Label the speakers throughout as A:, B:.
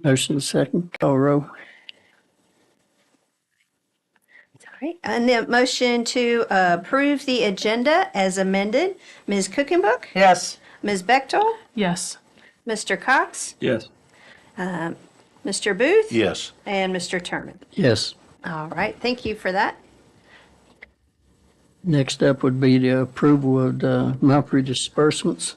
A: Motion second, call roll.
B: All right, and the motion to approve the agenda as amended. Ms. Cookenbook?
C: Yes.
B: Ms. Bechtel?
D: Yes.
B: Mr. Cox?
E: Yes.
B: Mr. Booth?
E: Yes.
B: And Mr. Terman.
A: Yes.
B: All right, thank you for that.
A: Next up would be the approval of the monthly disbursements.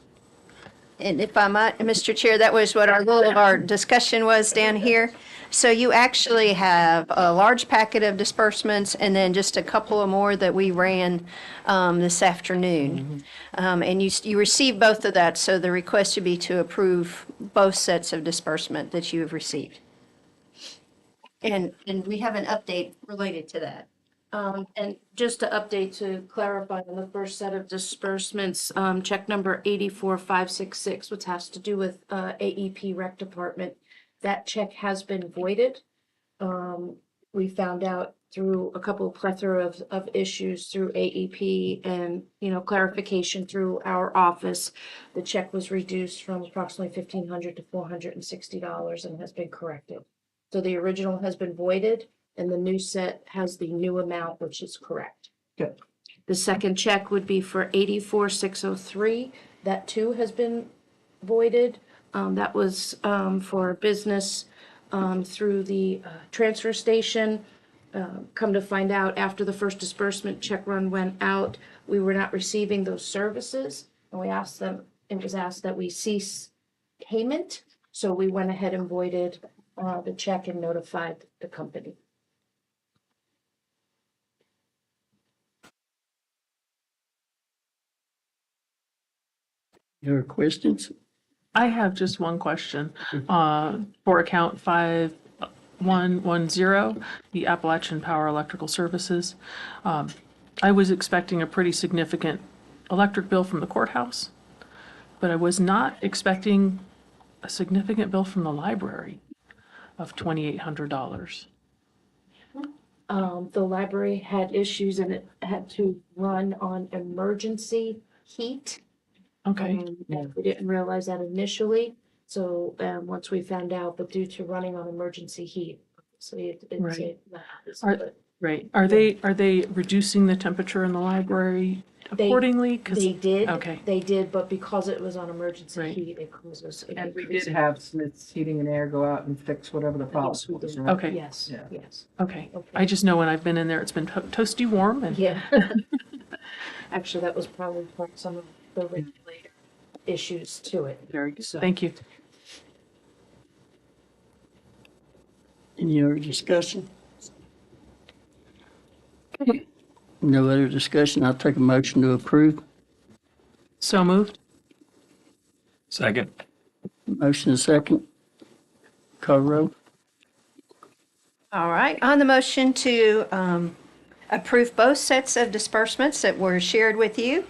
B: And if I might, Mr. Chair, that was what our little of our discussion was down here. So you actually have a large packet of disbursements and then just a couple of more that we ran this afternoon. And you received both of that, so the request would be to approve both sets of disbursement that you have received. And we have an update related to that.
D: And just to update, to clarify on the first set of disbursements, check number 84566, which has to do with AEP Rec Department, that check has been voided. We found out through a couple of plethora of issues through AEP and, clarification through our office. The check was reduced from approximately $1,500 to $460 and has been corrected. So the original has been voided, and the new set has the new amount, which is correct.
C: Good.
D: The second check would be for 84603. That too has been voided. That was for a business through the transfer station. Come to find out, after the first disbursement check run went out, we were not receiving those services, and it was asked that we cease payment. So we went ahead and voided the check and notified the company.
A: Your questions?
F: I have just one question. For account 5110, the Appalachian Power Electrical Services. I was expecting a pretty significant electric bill from the courthouse, but I was not expecting a significant bill from the library of $2,800.
D: The library had issues and it had to run on emergency heat.
F: Okay,
D: And we didn't realize that initially, so once we found out, but due to running on emergency heat, so it's
F: Right.
D: but
F: right. Are they reducing the temperature in the library accordingly? 'Cause-
D: they did.
F: Okay.
D: They did, but because it was on emergency
F: Right.
D: heat, it caused us.
C: And we did have Smith's Heating and Air go out and fix whatever the problem
D: Yes, we
C: was,
D: did.
C: right?
F: Okay.
D: Yes,
C: Yeah.
D: yes.
F: Okay.
D: Okay.
F: I just know when I've been in there, it's been toasty warm and
D: Yeah. Actually, that was probably part some of the regulator issues to it.
F: very good.
D: So-
F: Thank you.
A: Any other discussion? No other discussion. I'll take a motion to approve.
F: So moved.
E: Second.
A: Motion second. Call roll.
B: All right, on the motion to approve both sets of disbursements that were shared with you,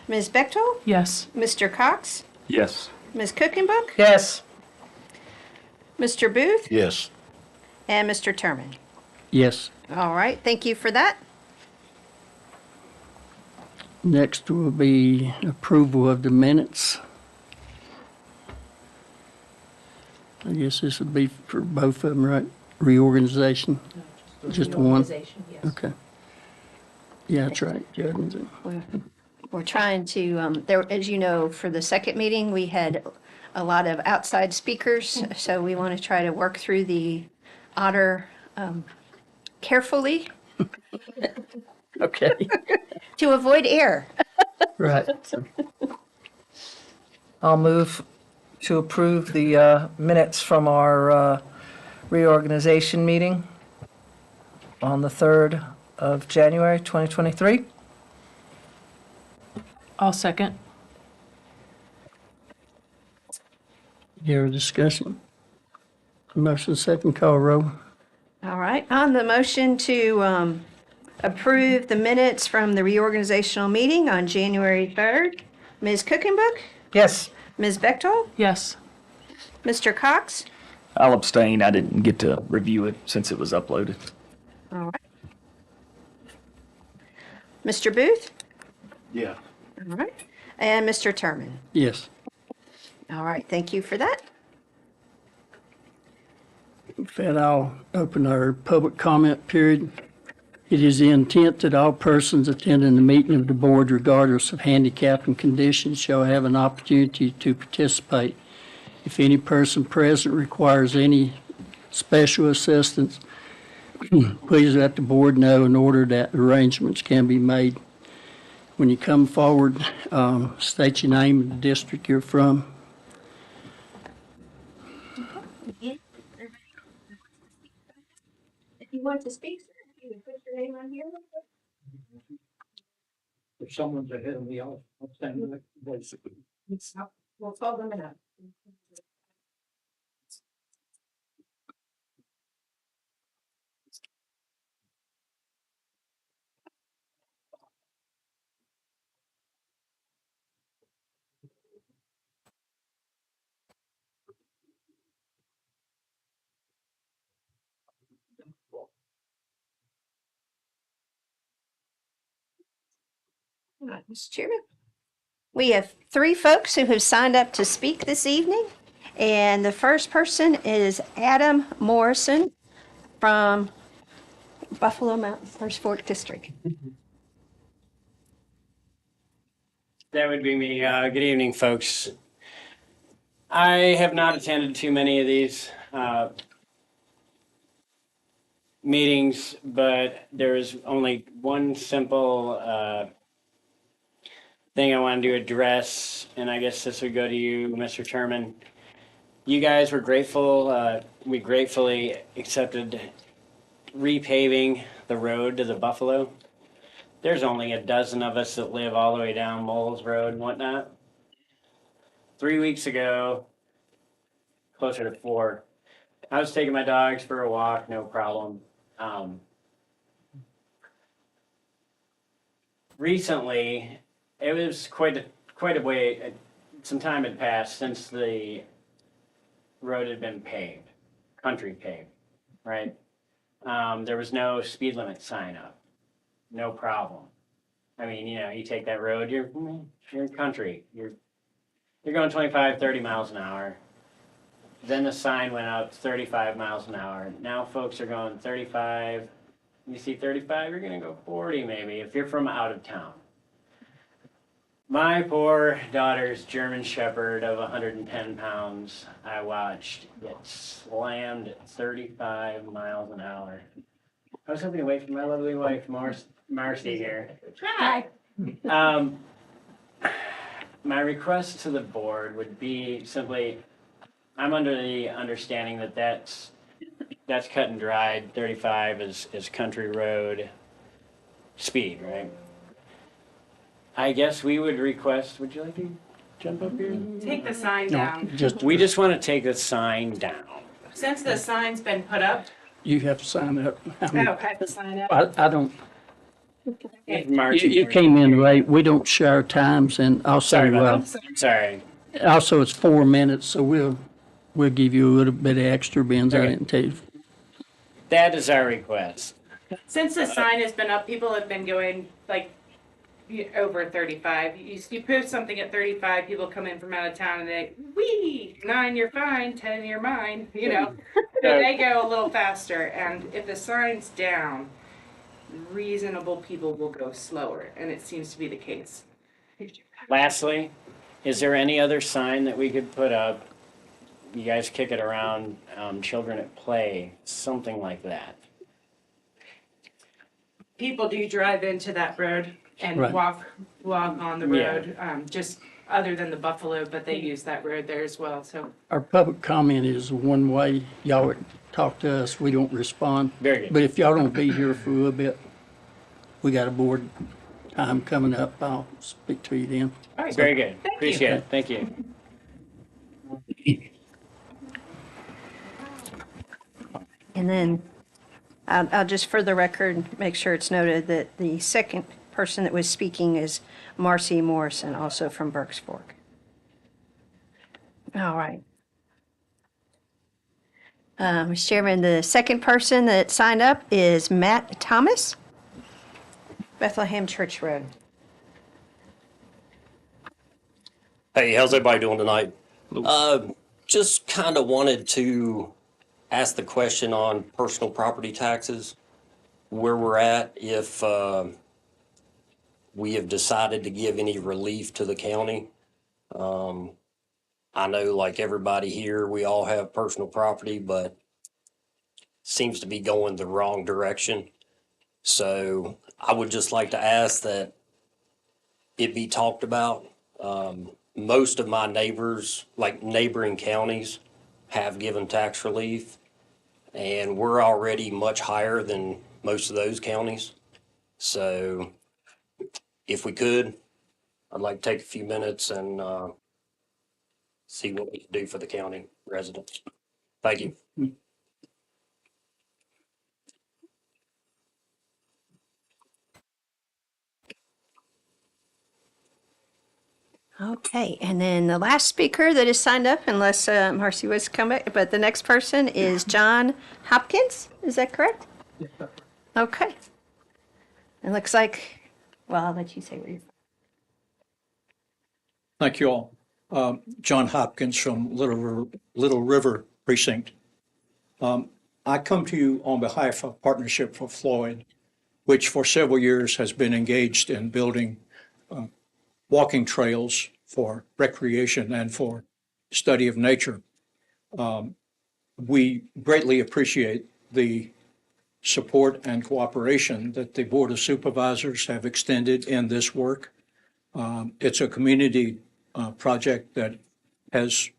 B: Ms. Bechtel,
F: Yes.
B: Mr. Cox,
E: Yes.
B: Ms. Cookenbook,
C: Yes.
B: Mr. Booth,
E: Yes.
B: and Mr. Terman.
A: Yes.
B: All right, thank you for that.
A: Next will be approval of the minutes. I guess this would be for both of them, right? Reorganization? Just one?
D: Organization, yes.
A: Okay. Yeah, that's right. Judge.
B: We're trying to, as you know, for the second meeting, we had a lot of outside speakers, so we want to try to work through the order carefully
A: Okay.
B: to avoid error.
A: Right.
C: I'll move to approve the minutes from our reorganization meeting on the 3rd of January, 2023.
F: I'll second.
A: Any other discussion? Motion second, call roll.
B: All right, on the motion to approve the minutes from the reorganizational meeting on January 3rd, Ms. Cookenbook,
C: Yes.
B: Ms. Bechtel,
F: Yes.
B: Mr. Cox.
E: I'll abstain. I didn't get to review it since it was uploaded.
B: All right. Mr. Booth?
E: Yeah.
B: All right. And Mr. Terman?
A: Yes.
B: All right, thank you for that.
A: With that, I'll open our public comment period. It is the intent that all persons attending the meeting of the board, regardless of handicap and condition, shall have an opportunity to participate. If any person present requires any special assistance, please let the board know in order that arrangements can be made. When you come forward, state your name and the district you're from.
B: If you want to speak, sir, you can put your name on here.
G: If someone's ahead of me, I'll stand in the place.
B: We'll call them out. All right, Mr. Chairman. We have 3 folks who have signed up to speak this evening. And the first person is Adam Morrison from Buffalo Mountain First Fork District.
H: That would be me. Good evening, folks. I have not attended too many of these meetings, but there's only one simple thing I wanted to address, and I guess this would go to you, Mr. Chairman. You guys were grateful. We gratefully accepted repaving the road to the Buffalo. There's only a dozen of us that live all the way down Moles Road and whatnot. 3 weeks ago, closer to 4, I was taking my dogs for a walk, no problem. Recently, it was quite a way, some time had passed since the road had been paved, country paved, right? There was no speed limit sign up, no problem. I mean, you take that road, you're in country, you're going 25, 30 miles an hour. Then the sign went up 35 miles an hour. Now folks are going 35. You see 35, you're gonna go 40 maybe if you're from out of town. My poor daughter's German Shepherd of 110 pounds, I watched get slammed at 35 miles an hour. I was hoping to wait for my lovely wife, Marcy here.
B: Hi.
H: My request to the board would be simply, I'm under the understanding that that's cut and dried. 35 is country road speed, right? I guess we would request, would you like to jump up here?
I: Take the sign
A: No,
I: down.
H: We just want to take the sign down.
I: Since the sign's been put up,
A: You have to sign up. I mean,
I: have the sign up.
A: I don't,
H: Marcy,
A: you came in late. We don't share times, and also,
H: Sorry about that. Sorry.
A: also it's 4 minutes, so we'll give you a little bit of extra, Benz. I
H: Okay.
A: didn't tell you.
H: That is our request.
I: Since the sign has been up, people have been going like over 35. You post something at 35, people come in from out of town and they, wee, 9 you're fine, 10 you're mine, So they go a little faster. And if the sign's down, reasonable people will go slower, and it seems to be the case.
H: Lastly, is there any other sign that we could put up? You guys kick it around, children at play, something like that.
I: People do drive into that road and
A: Right.
I: walk on the
H: Yeah.
I: road, just other than the Buffalo, but they use that road there as well, so.
A: Our public comment is one way. Y'all would talk to us. We don't respond.
H: Very good.
A: But if y'all don't be here for a little bit, we got a board time coming up. I'll speak to you then.
I: All right.
H: Very good.
I: Thank you.
H: Appreciate it. Thank you.
B: And then I'll just for the record, make sure it's noted that the second person that was speaking is Marcy Morrison, also from Berks Fork. All right. Mr. Chairman, the second person that signed up is Matt Thomas, Bethlehem Church Road.
J: Hey, how's everybody doing tonight? Just kind of wanted to ask the question on personal property taxes, where we're at, if we have decided to give any relief to the county. I know like everybody here, we all have personal property, but seems to be going the wrong direction. So I would just like to ask that it be talked about. Most of my neighbors, like neighboring counties, have given tax relief, and we're already much higher than most of those counties. So if we could, I'd like to take a few minutes and see what we can do for the county residents. Thank you.
B: Okay, and then the last speaker that is signed up, unless Marcy was coming, but the next person is John Hopkins. Is that correct? Okay. It looks like, well, I'll let you say what you're.
G: Thank you all. John Hopkins from Little River Precinct. I come to you on behalf of Partnership for Floyd, which for several years has been engaged in building walking trails for recreation and for study of nature. We greatly appreciate the support and cooperation that the Board of Supervisors have extended in this work. It's a community project that has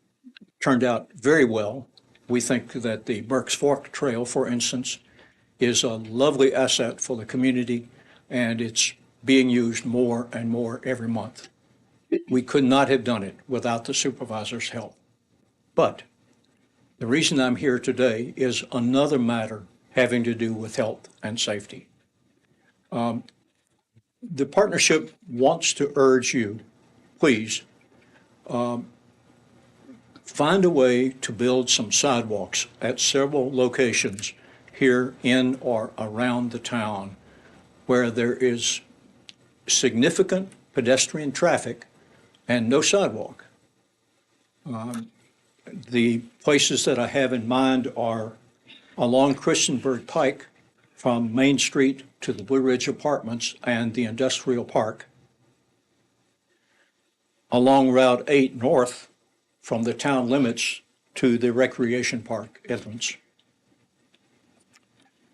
G: turned out very well. We think that the Burke's Fork Trail, for instance, is a lovely asset for the community, and it's being used more and more every month. We could not have done it without the supervisor's help. But the reason I'm here today is another matter having to do with health and safety. The partnership wants to urge you, please, find a way to build some sidewalks at several locations here in or around the town where there is significant pedestrian traffic and no sidewalk. The places that I have in mind are along Christiansburg Pike from Main Street to the Blue Ridge Apartments and the Industrial Park, along Route 8 North from the town limits to the Recreation Park entrance.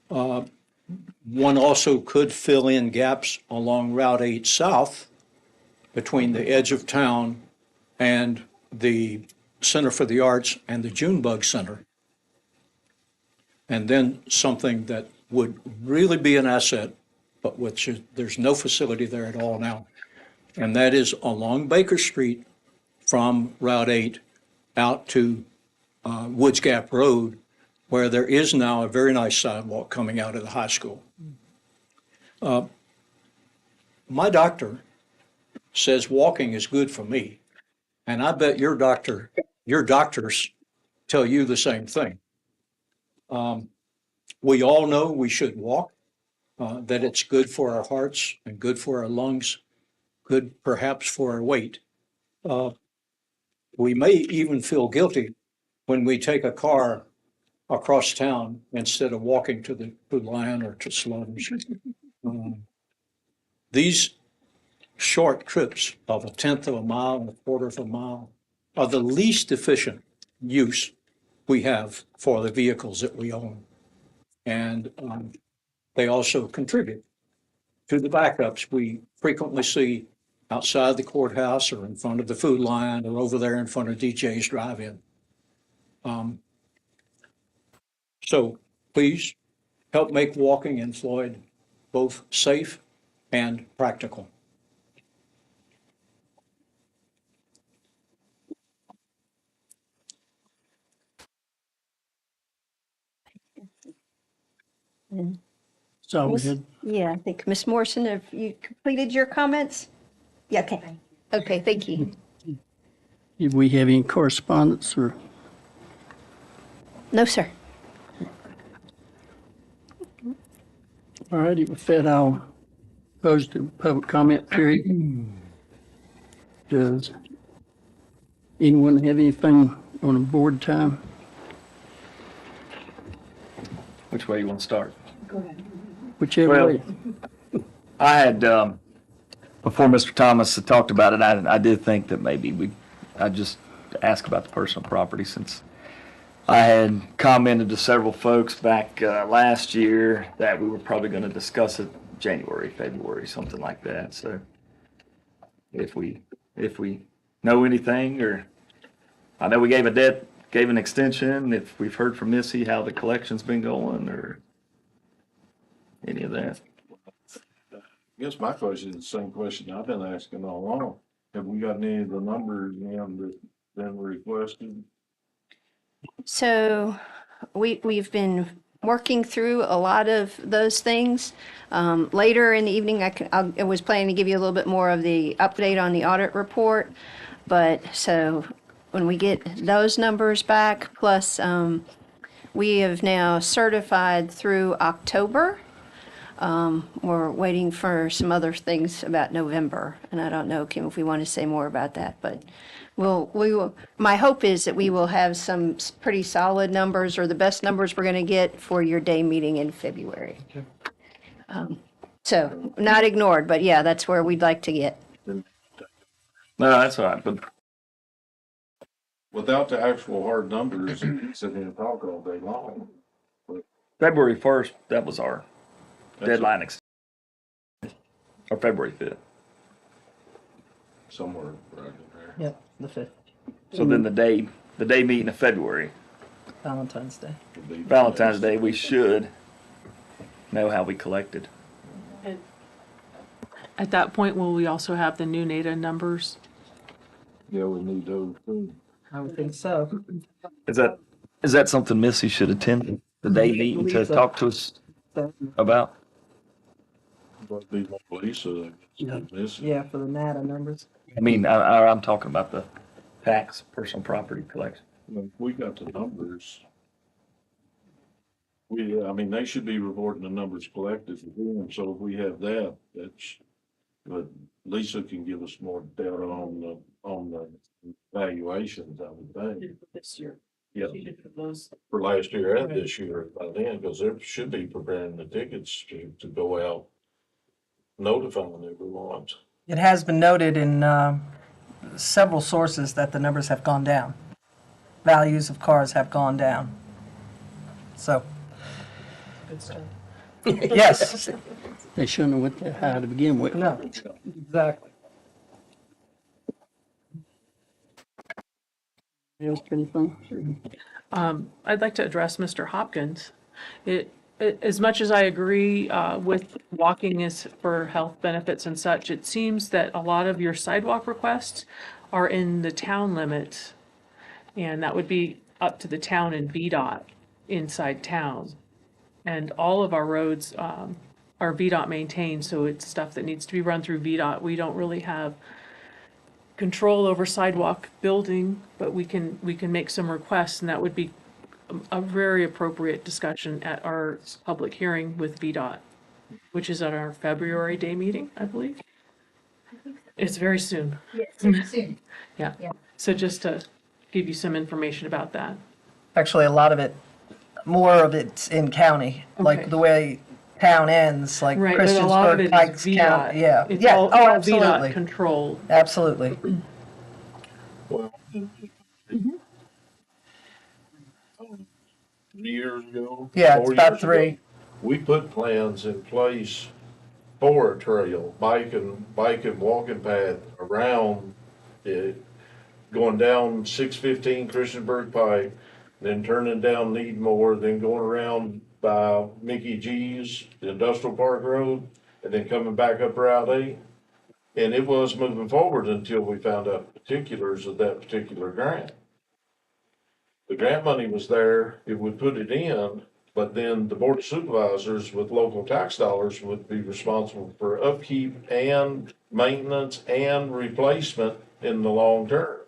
G: One also could fill in gaps along Route 8 South between the edge of town and the Center for the Arts and the Junebug Center. And then something that would really be an asset, but which there's no facility there at all now. And that is along Baker Street from Route 8 out to Woods Gap Road, where there is now a very nice sidewalk coming out of the high school. My doctor says walking is good for me. And I bet your doctors tell you the same thing. We all know we should walk, that it's good for our hearts and good for our lungs, good perhaps for our weight. We may even feel guilty when we take a car across town instead of walking to the Food Lion or to Slaughter's. These short trips of a tenth of a mile and a quarter of a mile are the least efficient use we have for the vehicles that we own. And they also contribute to the backups we frequently see outside the courthouse or in front of the Food Lion or over there in front of DJ's Drive-In. So please help make walking in Floyd both safe and practical.
A: So we had
B: Yeah, I think, Ms. Morrison, have you completed your comments? Yeah, okay. Okay, thank you.
A: Did we have any correspondence or?
B: No, sir.
A: All righty, with that, I'll close the public comment period. Does anyone have anything on the board time?
E: Which way you want to start?
A: Whichever
E: Well,
A: way.
E: I had, before Mr. Thomas had talked about it, I did think that maybe I'd just ask about the personal property since I had commented to several folks back last year that we were probably going to discuss it January, February, something like that. So if we know anything, or I know we gave an extension, if we've heard from Missy how the collection's been going or any of that.
K: I guess my question is the same question I've been asking all along. Have we gotten any of the numbers in that been requested?
B: So we've been working through a lot of those things. Later in the evening, I was planning to give you a little bit more of the update on the audit report. But so when we get those numbers back, plus we have now certified through October. We're waiting for some other things about November, and I don't know, Kim, if we want to say more about that, but we will, my hope is that we will have some pretty solid numbers or the best numbers we're going to get for your day meeting in February. So not ignored, but yeah, that's where we'd like to get.
E: No, that's all right. But
K: Without the actual hard numbers, you can sit here and talk all day long.
E: February 1st, that was our
K: That's
E: deadline, or February 5th.
K: somewhere right in there.
C: Yep, the 5th,
E: So then the day meeting of February,
C: Valentine's Day.
E: Valentine's Day, we should know how we collected.
F: At that point, will we also have the new NADA numbers?
K: Yeah, we need those too.
C: I would think so.
E: Is that something Missy should attend, the day meeting to
C: believe so.
E: talk to us about?
K: Must be more Lisa that's missing.
C: Yeah, for the NADA numbers.
E: I mean, I'm talking about the tax, personal property collection.
K: If we got the numbers. I mean, they should be reporting the numbers collected for them, so if we have that, but Lisa can give us more data on the valuations, I would think.
F: This year.
K: Yeah,
F: She did for those.
K: for last year and this year by then, because they should be preparing the tickets to go out notifying everyone.
C: It has been noted in several sources that the numbers have gone down. Values of cars have gone down. So,
F: Good stuff.
C: yes,
A: They shouldn't have went that high to begin with.
C: no, exactly.
A: Else, anything?
F: I'd like to address Mr. Hopkins. As much as I agree with walking is for health benefits and such, it seems that a lot of your sidewalk requests are in the town limits. And that would be up to the town and VDOT inside town. And all of our roads are VDOT maintained, so it's stuff that needs to be run through VDOT. We don't really have control over sidewalk building, but we can make some requests, and that would be a very appropriate discussion at our public hearing with VDOT, which is at our February day meeting, I believe. It's very soon.
B: Yes, soon.
F: Yeah. So just to give you some information about that.
C: Actually, a lot of it, more of it's in county, like
F: Okay.
C: the way town ends, like
F: Right, but a lot of
C: Christiansburg,
F: it is
C: Pikes
F: VDOT.
C: County. Yeah,
F: It's
C: yeah,
F: all
C: oh,
F: VDOT
C: absolutely,
F: controlled.
C: absolutely.
K: Well, 3 years ago.
C: Yeah, it's
K: 4
C: about
K: years
C: 3.
K: ago, we put plans in place for a trail, bike and walking path around it, going down 615 Christiansburg Pike, then turning down Needmore, then going around by Mickey G's, the Industrial Park Road, and then coming back up Route 8. And it was moving forward until we found out particulars of that particular grant. The grant money was there, it would put it in, but then the Board of Supervisors with local tax dollars would be responsible for upkeep and maintenance and replacement in the long term.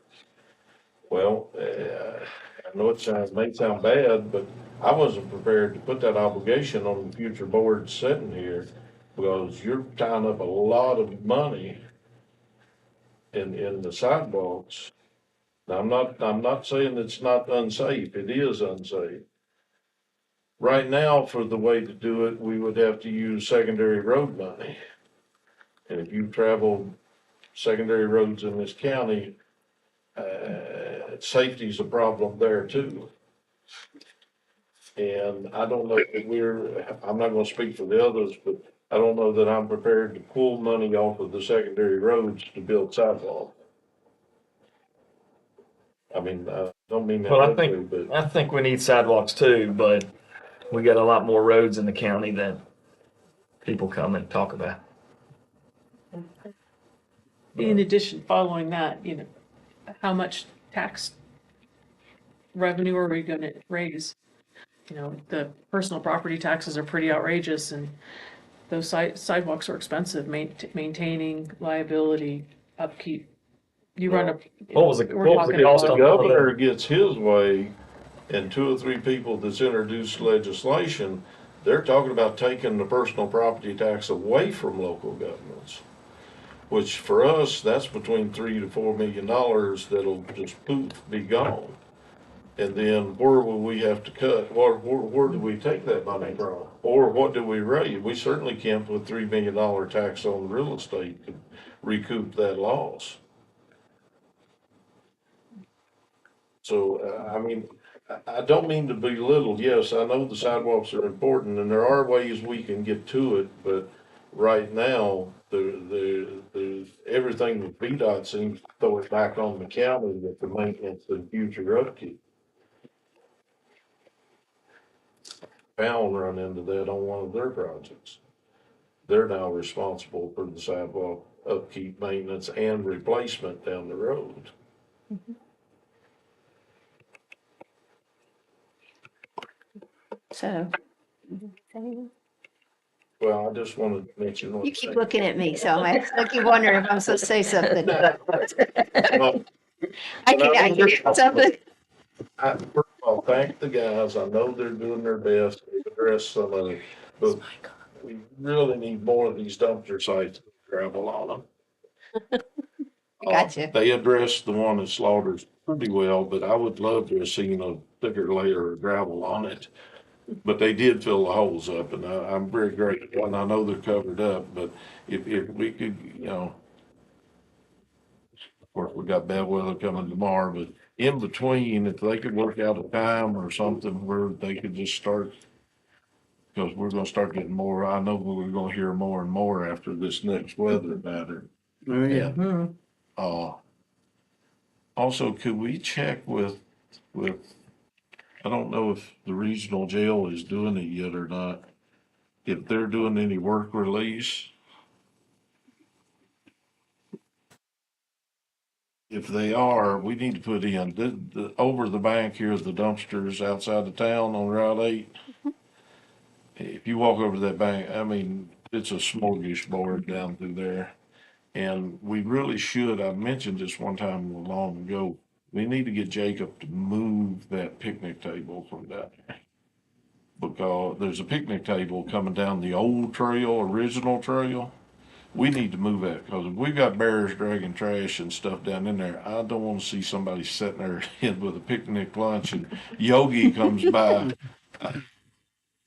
K: Well, I know may sound bad, but I wasn't prepared to put that obligation on the future boards sitting here because you're tying up a lot of money in the sidewalks. Now, I'm not saying it's not unsafe. It is unsafe. Right now, for the way to do it, we would have to use secondary road money. And if you've traveled secondary roads in this county, safety's a problem there too. And I don't know if I'm not gonna speak for the others, but I don't know that I'm prepared to pull money off of the secondary roads to build sidewalks. I mean, I don't mean that
E: Well,
K: ugly, but
E: I think we need sidewalks too, but we got a lot more roads in the county that people come and talk about.
F: In addition, following that, how much tax revenue are we gonna raise? The personal property taxes are pretty outrageous, and those sidewalks are expensive, maintaining, liability, upkeep. You run a.
E: What was the
F: we're
E: cost
F: talking
E: of
K: the
F: about-
K: governor gets his way and two or three people that's introduced legislation, they're talking about taking the personal property tax away from local governments. Which for us, that's between $3 to $4 million that'll just poof, be gone. And then where will we have to cut? Where do we take that money from? Or what do we raise? We certainly can't put $3 million tax on real estate to recoup that loss. So, I mean, I don't mean to belittle, yes, I know the sidewalks are important and there are ways we can get to it, but right now, everything with VDOT seems to throw it back on the county with the maintenance and future upkeep. Pound run into that on one of their projects. They're now responsible for the sidewalk upkeep, maintenance, and replacement down the road.
B: So
K: Well, I just wanted to mention what.
B: you keep looking at me, so I keep wondering if I'm supposed to say something.
K: Well,
B: I can add something.
K: First of all, thank the guys. I know they're doing their best to address some of it, but we really need more of these dumpster sites with gravel on them.
B: Gotcha.
K: They addressed the one at Slaughter's pretty well, but I would love to have seen a thicker layer of gravel on it. But they did fill the holes up, and I'm very grateful, and I know they're covered up, but if we could, of course, we got bad weather coming tomorrow, but in between, if they could work out a time or something where they could just start, because we're gonna start getting more, I know we're gonna hear more and more after this next weather pattern.
A: Oh, yeah.
K: And, also, could we check with, I don't know if the regional jail is doing it yet or not, if they're doing any work release. If they are, we need to put in, over the bank here, the dumpsters outside of town on Route 8. If you walk over that bank, I mean, it's a smorgasbord down through there. And we really should, I mentioned this one time long ago, we need to get Jacob to move that picnic table from down there. Because there's a picnic table coming down the old trail, original trail. We need to move that, because if we've got bears dragging trash and stuff down in there, I don't want to see somebody sitting there with a picnic lunch and Yogi comes by. I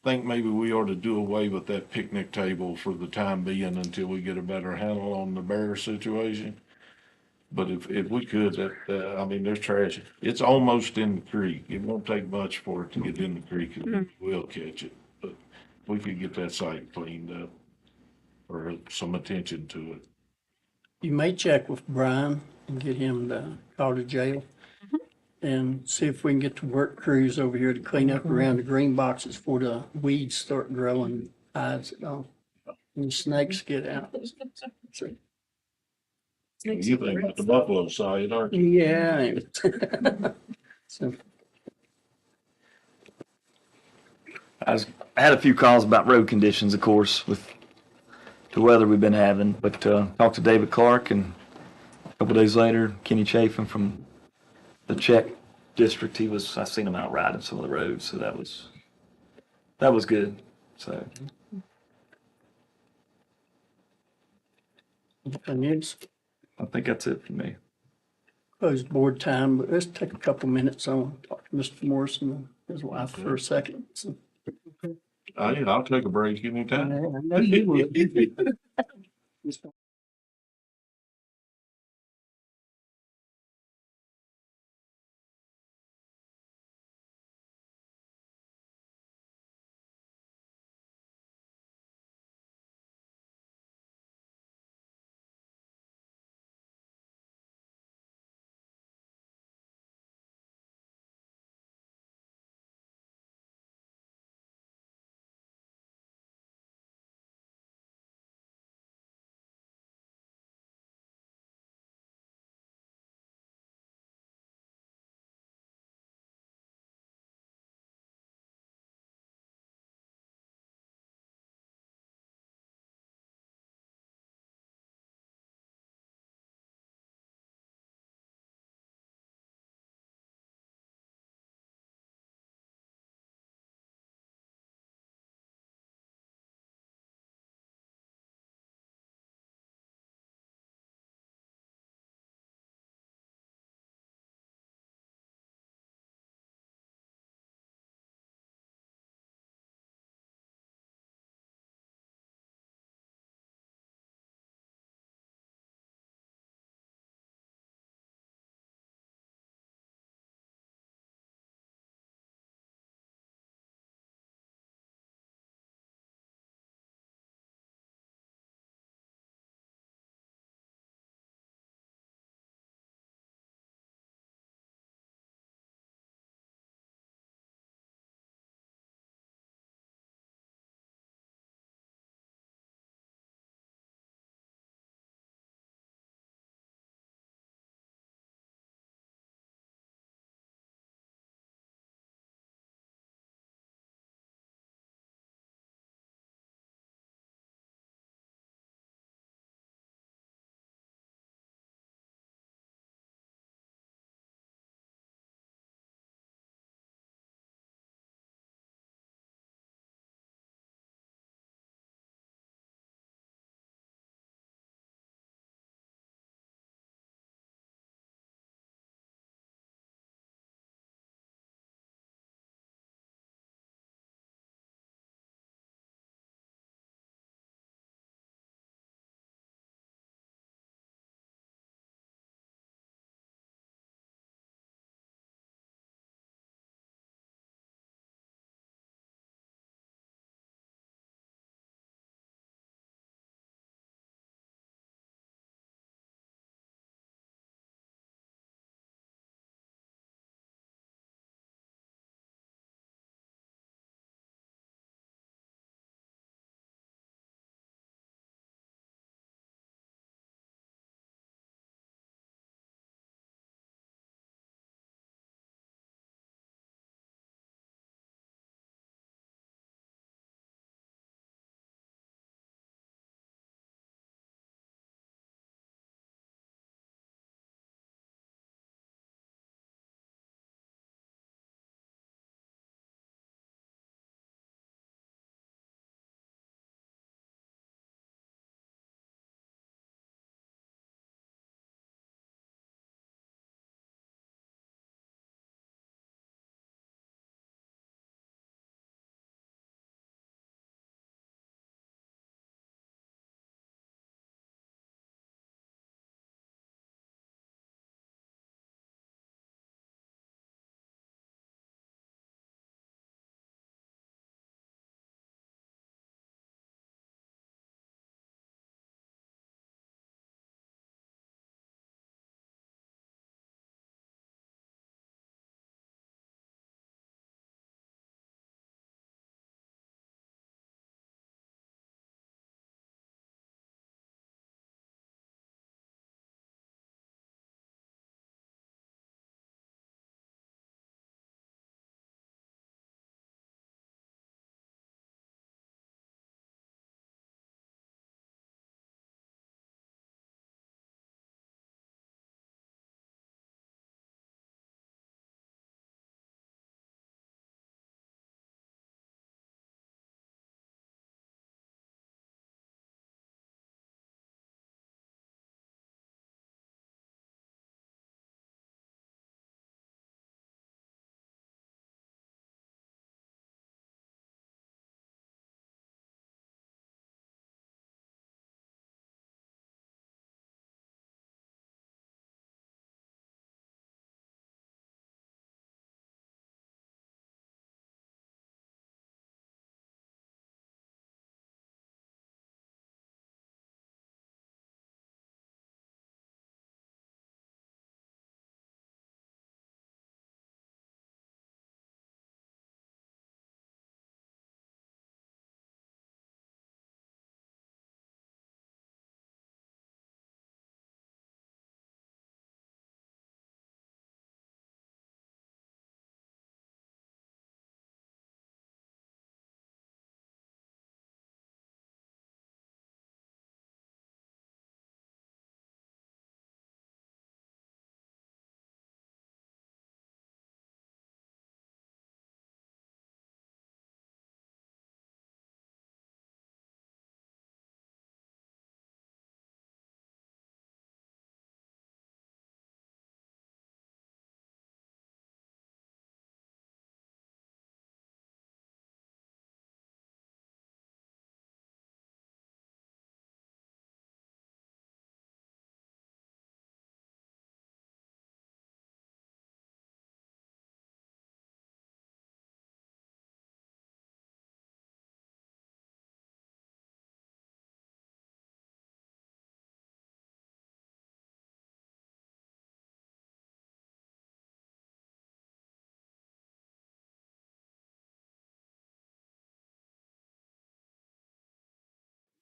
K: think maybe we ought to do away with that picnic table for the time being until we get a better handle on the bear situation. But if we could, I mean, there's trash. It's almost in the creek. It won't take much for it to get in the creek, and we'll catch it. But if we could get that site cleaned up, or some attention to it.
A: You may check with Brian and get him to call the jail and see if we can get the work crews over here to clean up around the green boxes before the weeds start growing, hides it off, and the snakes get out. So,
K: You think the buffalo side, aren't you?
A: yeah. So,
E: I had a few calls about road conditions, of course, with the weather we've been having, but talked to David Clark, and a couple days later, Kenny Chafin from the Czech district, I seen him out riding some of the roads, so that was good. So
A: and it's
E: I think that's it for me.
A: closed board time, but let's take a couple minutes on, talk to Mr. Morrison and his wife for a second. So,
K: I'll take a break anytime.
A: I know you would.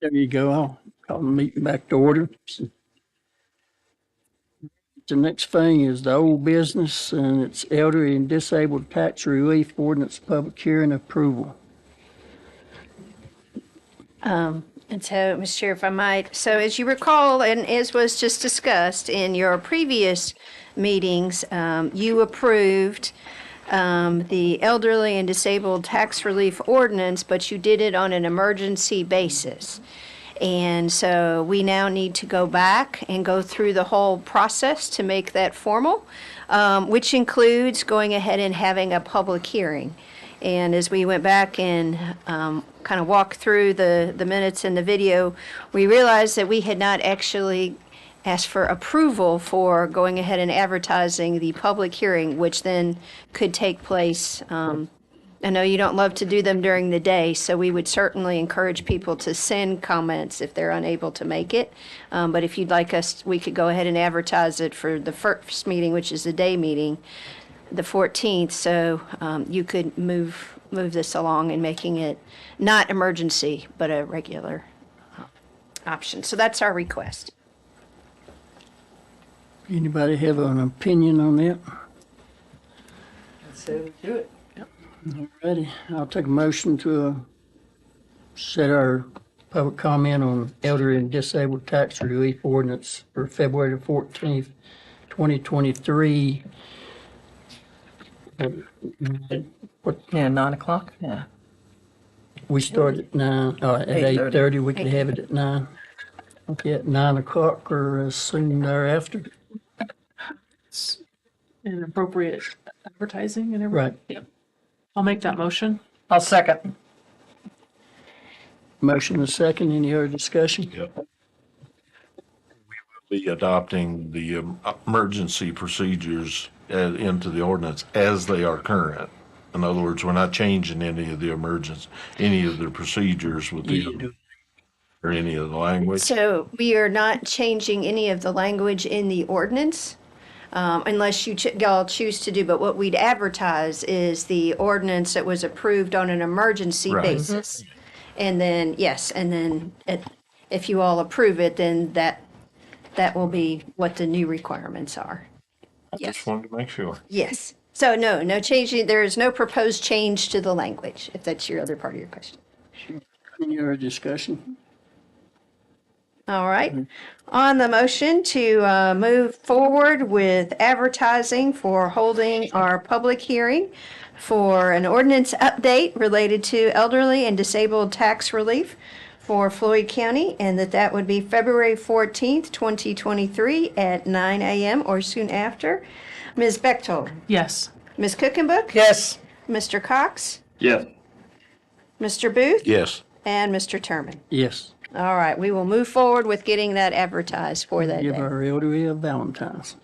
A: There you go. I'll call the meeting back to order. The next thing is the old business, and it's elderly and disabled tax relief ordinance public hearing approval.
B: And so, Mr. Chair, if I might, so as you recall, and as was just discussed in your previous meetings, you approved the elderly and disabled tax relief ordinance, but you did it on an emergency basis. And so we now need to go back and go through the whole process to make that formal, which includes going ahead and having a public hearing. And as we went back and kind of walked through the minutes and the video, we realized that we had not actually asked for approval for going ahead and advertising the public hearing, which then could take place. I know you don't love to do them during the day, so we would certainly encourage people to send comments if they're unable to make it. But if you'd like us, we could go ahead and advertise it for the first meeting, which is the day meeting, the 14th, so you could move this along and making it not emergency, but a regular option. So that's our request.
A: Anybody have an opinion on that?
C: Let's say we do it.
A: Alrighty, I'll take a motion to set our public comment on elderly and disabled tax relief ordinance for February the 14th, 2023.
C: Yeah, 9 o'clock? Yeah.
A: We start at 9, at
C: 8:30.
A: 8:30, we can have it at 9. Okay, at 9 o'clock or as soon thereafter.
F: And appropriate advertising and everything.
A: Right.
F: Yep. I'll make that motion.
C: I'll second.
A: Motion is second. Any other discussion?
K: Yep. Be adopting the emergency procedures into the ordinance as they are current. In other words, we're not changing any of the procedures with the, or any of the language.
B: So we are not changing any of the language in the ordinance, unless y'all choose to do, but what we'd advertise is the ordinance that was approved on an emergency
K: Right.
B: basis. And then, yes, and then if you all approve it, then that will be what the new requirements are.
K: I just wanted to make sure.
B: Yes. So no changing, there is no proposed change to the language, if that's your other part of your question.
A: Any other discussion?
B: All right. On the motion to move forward with advertising for holding our public hearing for an ordinance update related to elderly and disabled tax relief for Floyd County, and that would be February 14th, 2023 at 9 a.m. or soon after. Ms. Bechtold,
F: Yes.
B: Ms. Cookenbook,
C: Yes.
B: Mr. Cox,
E: Yes.
B: Mr. Booth,
K: Yes.
B: and Mr. Terman.
A: Yes.
B: All right, we will move forward with getting that advertised for that
A: Give
B: day.
A: our elderly a Valentine's.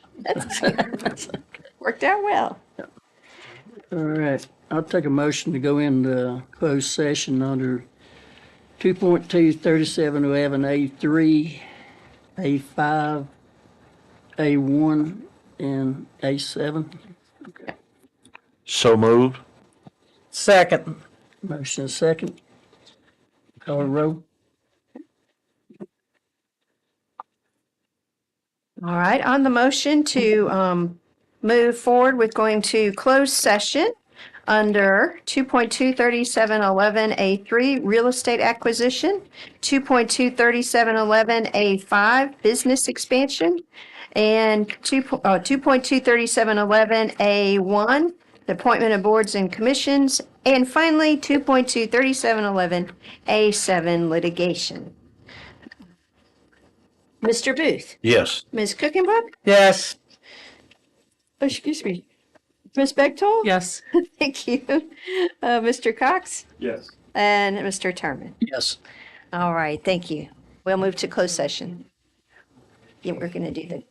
B: Worked out well.
A: All right, I'll take a motion to go into closed session under 2.23711A3, A5, A1, and A7.
K: So moved.
C: Second.
A: Motion is second. Call a roll.
B: All right, on the motion to move forward with going to closed session under 2.23711A3, real estate acquisition, 2.23711A5, business expansion, and 2.23711A1, the appointment of boards and commissions, and finally 2.23711A7, litigation. Mr. Booth?
K: Yes.
B: Ms. Cookenbook?
C: Yes.
B: Oh, excuse me. Ms. Bechtold?
F: Yes.
B: Thank you. Mr. Cox?
E: Yes.
B: And Mr. Terman?
A: Yes.
B: All right, thank you. We'll move to closed session. Yeah, we're going to do the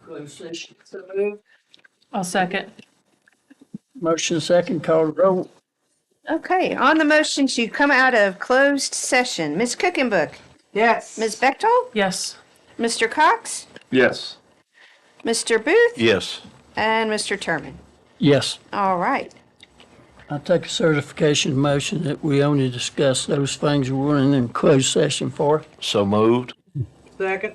A: Closed session. So moved.
F: I'll second.
A: Motion second, call the roll.
B: Okay, on the motion to come out of closed session, Ms. Cookenbook,
C: Yes.
B: Ms. Bechtold,
F: Yes.
B: Mr. Cox,
E: Yes.
B: Mr. Booth,
K: Yes.
B: and Mr. Terman.
A: Yes.
B: All right.
A: I take a certification motion that we only discuss those things we're in closed session for.
K: So moved.
C: Second.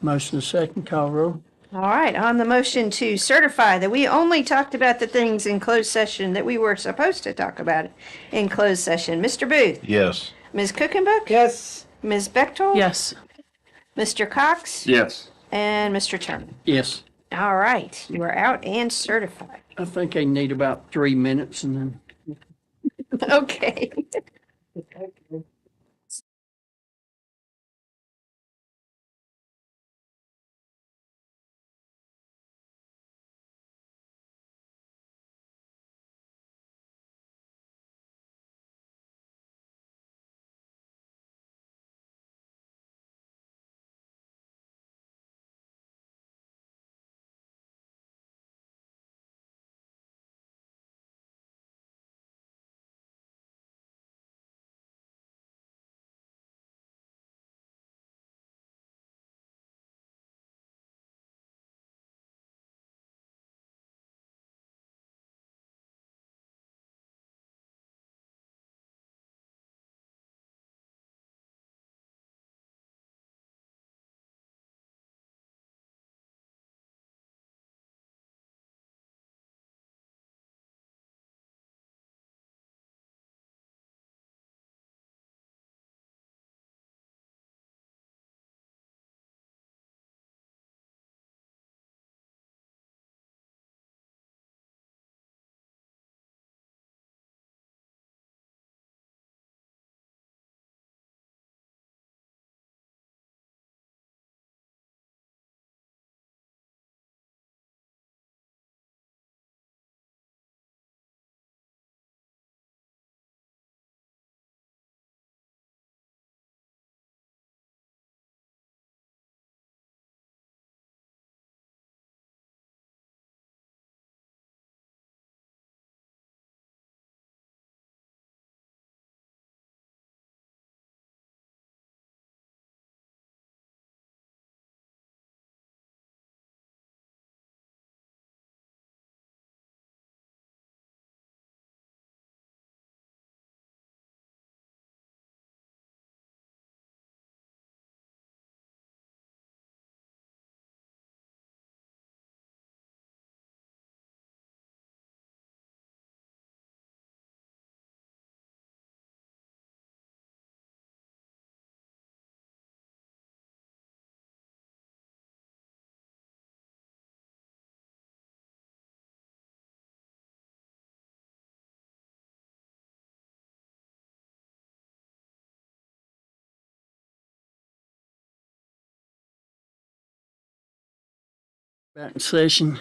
A: Motion second, call roll.
B: All right, on the motion to certify that we only talked about the things in closed session that we were supposed to talk about in closed session. Mr. Booth,
K: Yes.
B: Ms. Cookenbook,
C: Yes.
B: Ms. Bechtold,
F: Yes.
B: Mr. Cox,
E: Yes.
B: and Mr. Terman.
A: Yes.
B: All right, you are out and certified.
A: I think I need about 3 minutes and then.
B: Okay.
A: Back in session.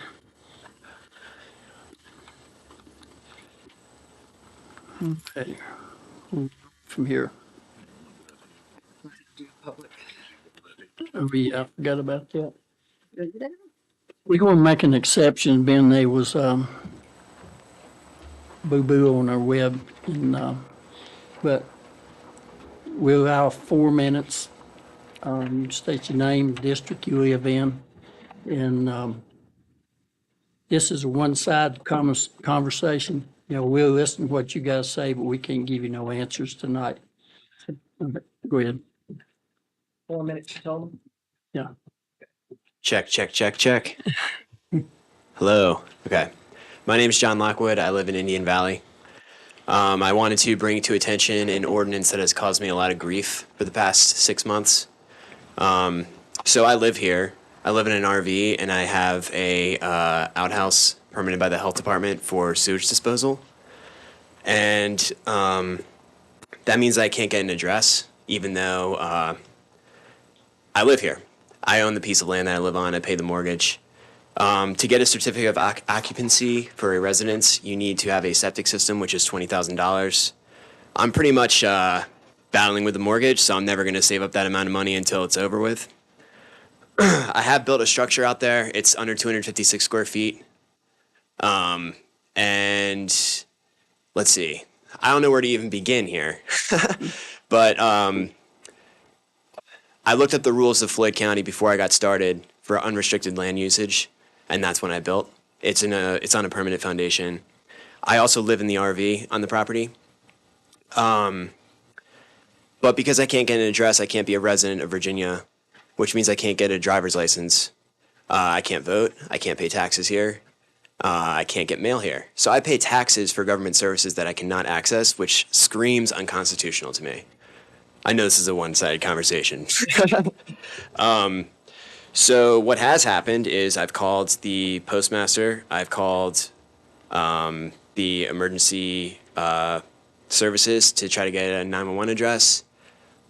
A: Okay. From here. Oh, yeah, I forgot about that. We're going to make an exception, being they was boo-boo on our web, and but we'll allow 4 minutes. State your name, district you live in, and this is a one-sided conversation. You know, we'll listen to what you guys say, but we can't give you no answers tonight. Okay, go ahead.
C: 4 minutes, you told them?
A: Yeah.
L: Check, check, check, check. Hello. Okay. My name is John Lockwood. I live in Indian Valley. I wanted to bring to attention an ordinance that has caused me a lot of grief for the past 6 months. So I live here. I live in an RV, and I have a outhouse permitted by the health department for sewage disposal. And that means I can't get an address, even though I live here. I own the piece of land that I live on. I pay the mortgage. To get a certificate of occupancy for a residence, you need to have a septic system, which is $20,000. I'm pretty much battling with the mortgage, so I'm never going to save up that amount of money until it's over with. I have built a structure out there. It's under 256 square feet. And let's see. I don't know where to even begin here. But I looked up the rules of Floyd County before I got started for unrestricted land usage, and that's when I built. It's on a permanent foundation. I also live in the RV on the property. But because I can't get an address, I can't be a resident of Virginia, which means I can't get a driver's license. I can't vote. I can't pay taxes here. I can't get mail here. So I pay taxes for government services that I cannot access, which screams unconstitutional to me. I know this is a one-sided conversation. So what has happened is I've called the postmaster. I've called the emergency services to try to get a 911 address.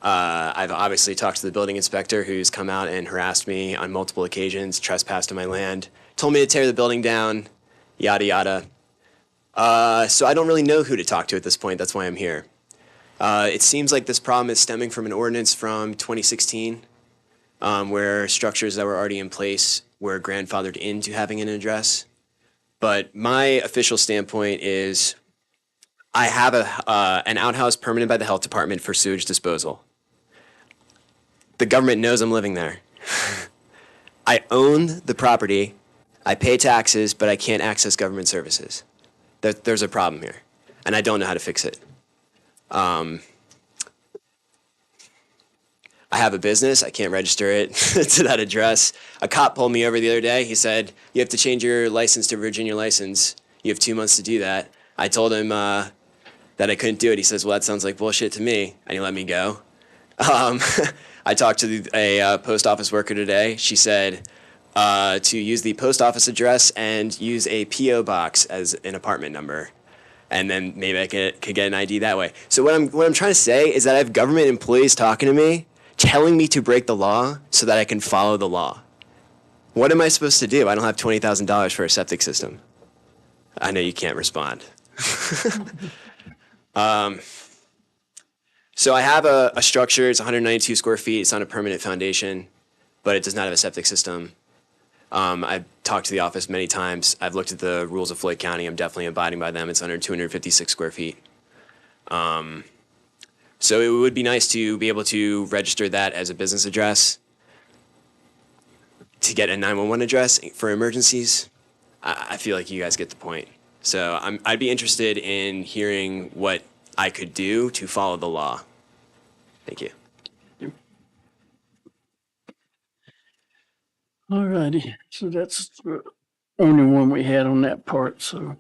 L: I've obviously talked to the building inspector, who's come out and harassed me on multiple occasions, trespassed on my land, told me to tear the building down, yada, yada. So I don't really know who to talk to at this point. That's why I'm here. It seems like this problem is stemming from an ordinance from 2016, where structures that were already in place were grandfathered into having an address. But my official standpoint is I have an outhouse permitted by the health department for sewage disposal. The government knows I'm living there. I own the property, I pay taxes, but I can't access government services. There's a problem here, and I don't know how to fix it. I have a business, I can't register it to that address. A cop pulled me over the other day. He said, you have to change your license to Virginia license. You have 2 months to do that. I told him that I couldn't do it. He says, well, that sounds like bullshit to me, and he let me go. I talked to a post office worker today. She said to use the post office address and use a P.O. box as an apartment number. And then maybe I could get an ID that way. So what I'm trying to say is that I have government employees talking to me, telling me to break the law so that I can follow the law. What am I supposed to do? I don't have $20,000 for a septic system. I know you can't respond. So I have a structure. It's 192 square feet. It's on a permanent foundation, but it does not have a septic system. I've talked to the office many times. I've looked at the rules of Floyd County. I'm definitely abiding by them. It's under 256 square feet. So it would be nice to be able to register that as a business address, to get a 911 address for emergencies. I feel like you guys get the point. So I'd be interested in hearing what I could do to follow the law. Thank you.
A: All righty, so that's the only one we had on that part, so.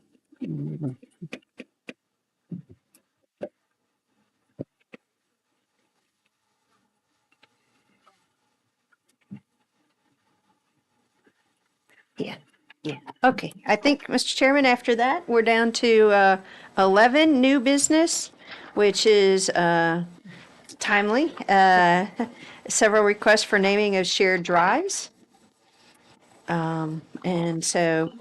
B: Yeah, okay. I think, Mr. Chairman, after that, we're down to 11, new business, which is timely. Several requests for naming of shared drives. And so,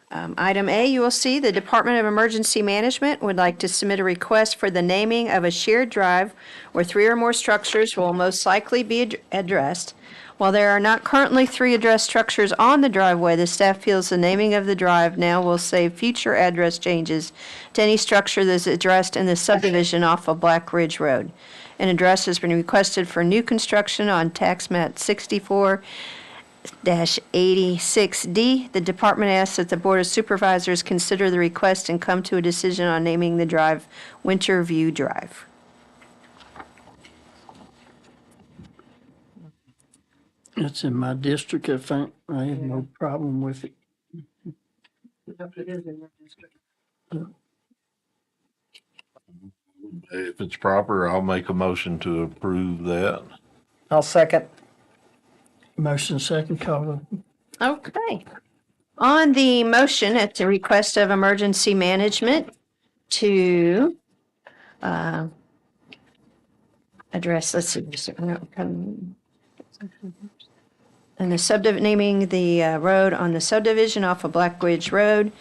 B: item A, you will see the Department of Emergency Management would like to submit a request for the naming of a shared drive where 3 or more structures will most likely be addressed. While there are not currently 3 address structures on the driveway, the staff feels the naming of the drive now will save future address changes to any structure that is addressed in the subdivision off of Black Ridge Road. An address has been requested for new construction on tax map 64-86D. The department asks that the Board of Supervisors consider the request and come to a decision on naming the drive Winter View Drive.
A: It's in my district, I think. I have no problem with it.
K: If it's proper, I'll make a motion to approve that.
C: I'll second.
A: Motion second, call.
B: Okay. On the motion at the request of Emergency Management to address, let's see, and the naming the road on the subdivision off of Black Ridge Road,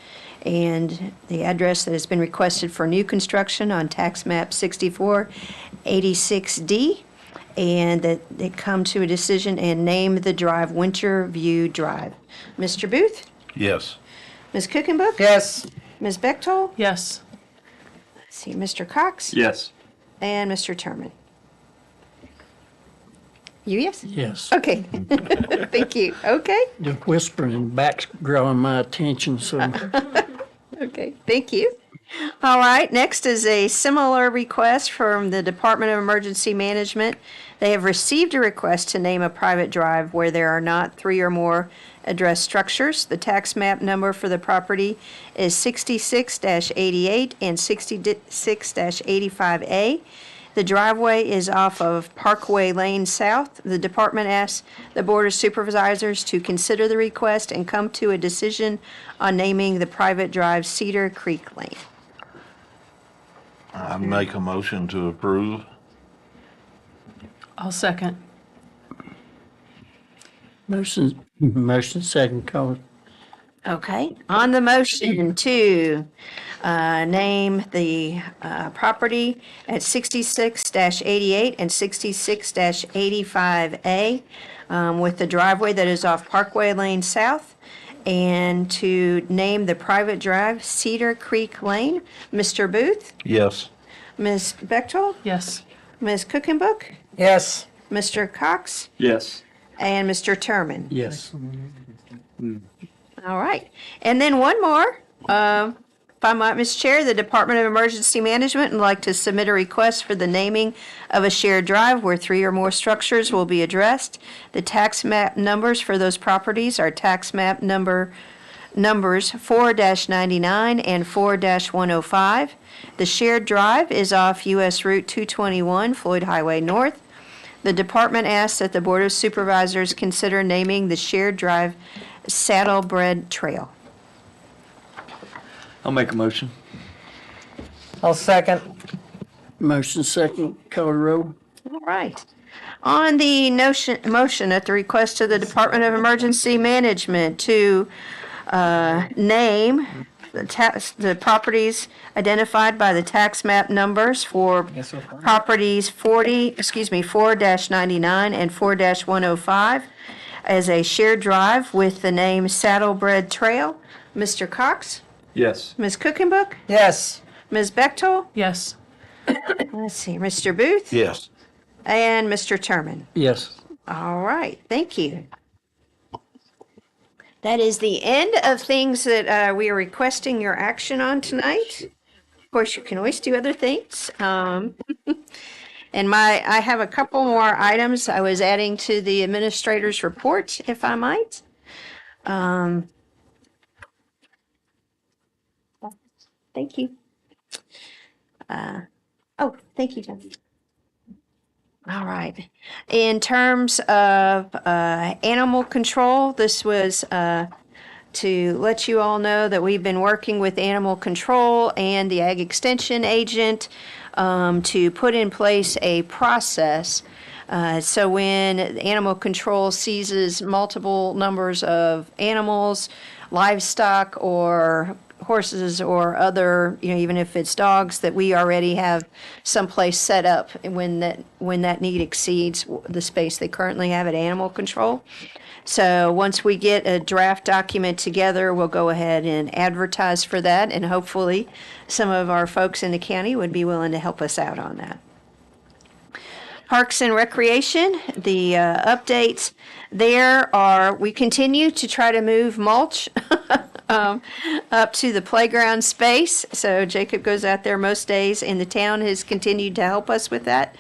B: and the address that has been requested for new construction on tax map 6486D. and that they come to a decision and name the drive Winter View Drive. Mr. Booth?
K: Yes.
B: Ms. Cookenbook?
C: Yes.
B: Ms. Bechtold?
F: Yes.
B: Let's see, Mr. Cox?
E: Yes.
B: And Mr. Terman? You yes?
A: Yes.
B: Okay. Thank you. Okay.
A: The whispering in the back's drawing my attention, so
B: Okay, thank you. All right, next is a similar request from the Department of Emergency Management. They have received a request to name a private drive where there are not 3 or more address structures. The tax map number for the property is 66-88 and 66-85A. The driveway is off of Parkway Lane South. The department asks the Board of Supervisors to consider the request and come to a decision on naming the private drive Cedar Creek Lane.
K: I make a motion to approve.
F: I'll second.
A: motion second call.
B: Okay, on the motion to name the property at 66-88 and 66-85A with the driveway that is off Parkway Lane South, and to name the private drive Cedar Creek Lane. Mr. Booth?
K: Yes.
B: Ms. Bechtold?
F: Yes.
B: Ms. Cookenbook?
C: Yes.
B: Mr. Cox?
E: Yes.
B: And Mr. Terman?
A: Yes.
B: All right. And then one more. If I might, Ms. Chair, the Department of Emergency Management would like to submit a request for the naming of a shared drive where 3 or more structures will be addressed. The tax map numbers for those properties are tax map numbers 4-99 and 4-105. The shared drive is off U.S. Route 221, Floyd Highway North. The department asks that the Board of Supervisors consider naming the shared drive Saddlebred Trail.
E: I'll make a motion.
C: I'll second.
A: Motion second call the roll.
B: All right. On the motion at the request of the Department of Emergency Management to name the properties identified by the tax map numbers for properties 4-99 and 4-105 as a shared drive with the name Saddlebred Trail. Mr. Cox?
E: Yes.
B: Ms. Cookenbook?
C: Yes.
B: Ms. Bechtold?
F: Yes.
B: Let's see, Mr. Booth?
K: Yes.
B: And Mr. Terman?
A: Yes.
B: All right, thank you. That is the end of things that we are requesting your action on tonight. Of course, you can always do other things. And I have a couple more items I was adding to the administrator's report, if I might. Thank you. Thank you, John. All right. In terms of animal control, this was to let you all know that we've been working with animal control and the ag extension agent to put in place a process. So when animal control seizes multiple numbers of animals, livestock, or horses or other, even if it's dogs, that we already have someplace set up when that need exceeds the space they currently have at animal control. So once we get a draft document together, we'll go ahead and advertise for that, and hopefully some of our folks in the county would be willing to help us out on that. Parks and Recreation, the updates there are, we continue to try to move mulch up to the playground space. So Jacob goes out there most days, and the town has continued to help us with that.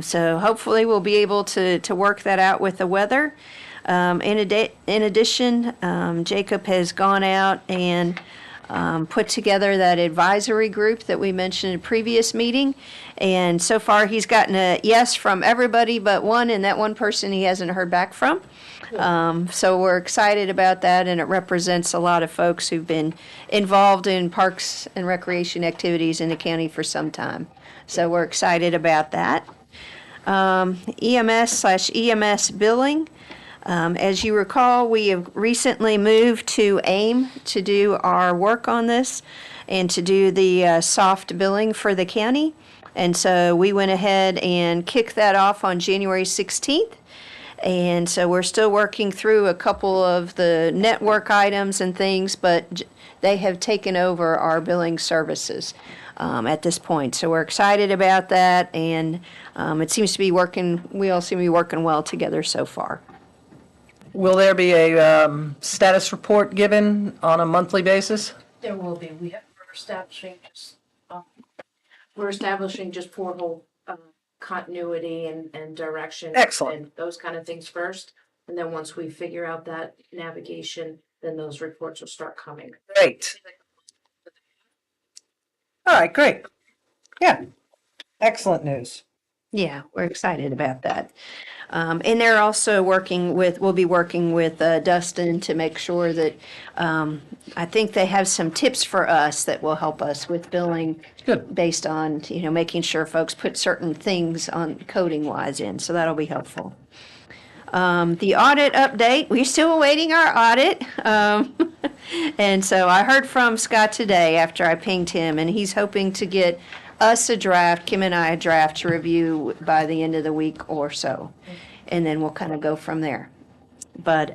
B: So hopefully we'll be able to work that out with the weather. In addition, Jacob has gone out and put together that advisory group that we mentioned in a previous meeting. And so far, he's gotten a yes from everybody but one, and that one person he hasn't heard back from. So we're excited about that, and it represents a lot of folks who've been involved in parks and recreation activities in the county for some time. So we're excited about that. EMS/EMS billing. As you recall, we have recently moved to AIM to do our work on this and to do the soft billing for the county. And so we went ahead and kicked that off on January 16th. And so we're still working through a couple of the network items and things, but they have taken over our billing services at this point. So we're excited about that, and it seems to be working, we all seem to be working well together so far.
C: Will there be a status report given on a monthly basis?
D: There will be. We're establishing just portal continuity and direction.
C: Excellent.
D: And those kind of things first. And then once we figure out that navigation, then those reports will start coming.
C: Great. All right, great. Yeah, excellent news.
B: Yeah, we're excited about that. And they're also we'll be working with Dustin to make sure that, I think they have some tips for us that will help us with billing.
C: Good.
B: Based on, making sure folks put certain things on coding wise in, so that'll be helpful. The audit update, we're still awaiting our audit. And so I heard from Scott today after I pinged him, and he's hoping to get us a draft, Kim and I a draft to review by the end of the week or so. And then we'll kind of go from there. But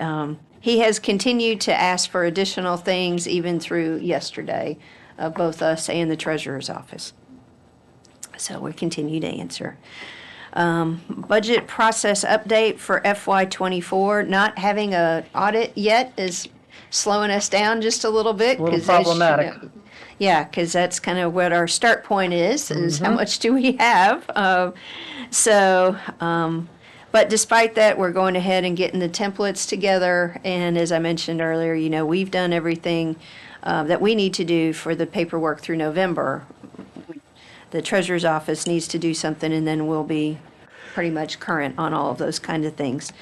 B: he has continued to ask for additional things even through yesterday, of both us and the treasurer's office. So we continue to answer. Budget process update for FY24. Not having an audit yet is slowing us down just a little bit.
C: A little
B: 'cause as
C: problematic.
B: yeah, because that's kind of what our start point is how much do we have? But despite that, we're going ahead and getting the templates together. And as I mentioned earlier, we've done everything that we need to do for the paperwork through November. The treasurer's office needs to do something, and then we'll be pretty much current on all of those kind of things.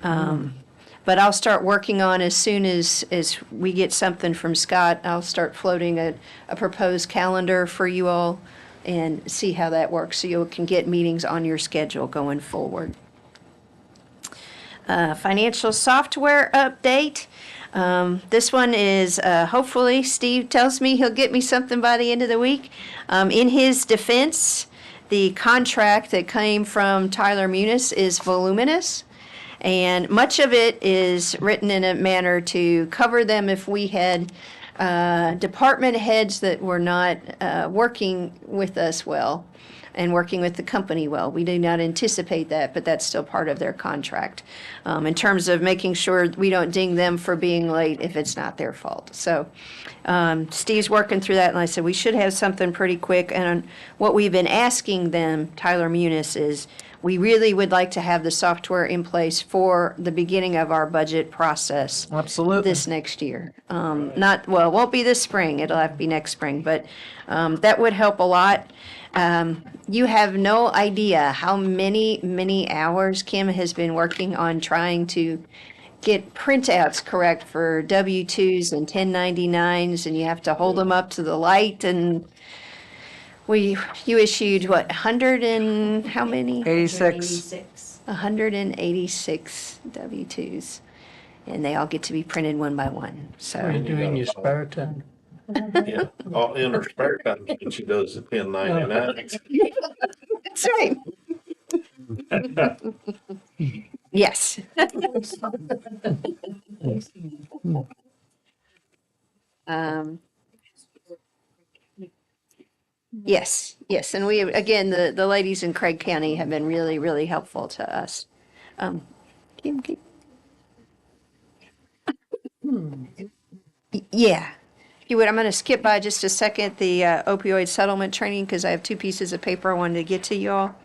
B: But I'll start working on, as soon as we get something from Scott, I'll start floating a proposed calendar for you all and see how that works, so you can get meetings on your schedule going forward. Financial software update. This one is, hopefully, Steve tells me he'll get me something by the end of the week. In his defense, the contract that came from Tyler Munis is voluminous, and much of it is written in a manner to cover them if we had department heads that were not working with us well and working with the company well. We do not anticipate that, but that's still part of their contract in terms of making sure we don't ding them for being late if it's not their fault. So Steve's working through that, and I said we should have something pretty quick. And what we've been asking them, Tyler Munis, is we really would like to have the software in place for the beginning of our budget process.
C: Absolutely.
B: This next year. It won't be this spring, it'll have to be next spring, but that would help a lot. You have no idea how many hours Kim has been working on trying to get printouts correct for W-2s and 1099s, and you have to hold them up to the light, and you issued, 100 and how many?
C: 86.
B: 186 W-2s, and they all get to be printed one by one, so.
A: What are you doing in your spare time?
K: Yeah, all in her spare time, and she does the 1099.
B: That's right. Yes. Yes, and we, again, the ladies in Craig County have been really, really helpful to us. Kim, yeah. If you would, I'm going to skip by just a second the opioid settlement training, because I have two pieces of paper I wanted to get to you all.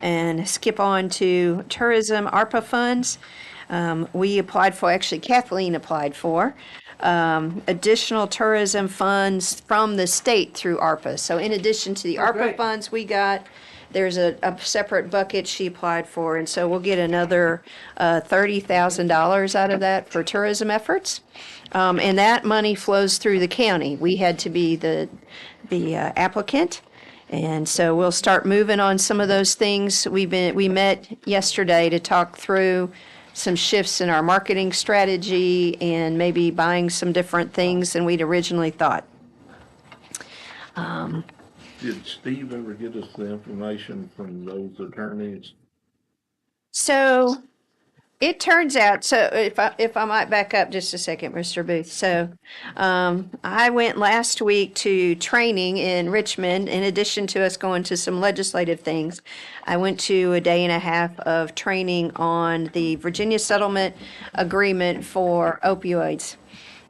B: And skip on to tourism ARPA funds. We applied for, actually Kathleen applied for, additional tourism funds from the state through ARPA. So in addition to the ARPA funds we got, there's a separate bucket she applied for. And so we'll get another $30,000 out of that for tourism efforts. And that money flows through the county. We had to be the applicant. And so we'll start moving on some of those things. We met yesterday to talk through some shifts in our marketing strategy and maybe buying some different things than we'd originally thought.
K: Did Steve ever get us the information from those attorneys?
B: So it turns out, so if I might back up just a second, Mr. Booth. So I went last week to training in Richmond. In addition to us going to some legislative things, I went to a day and a half of training on the Virginia settlement agreement for opioids.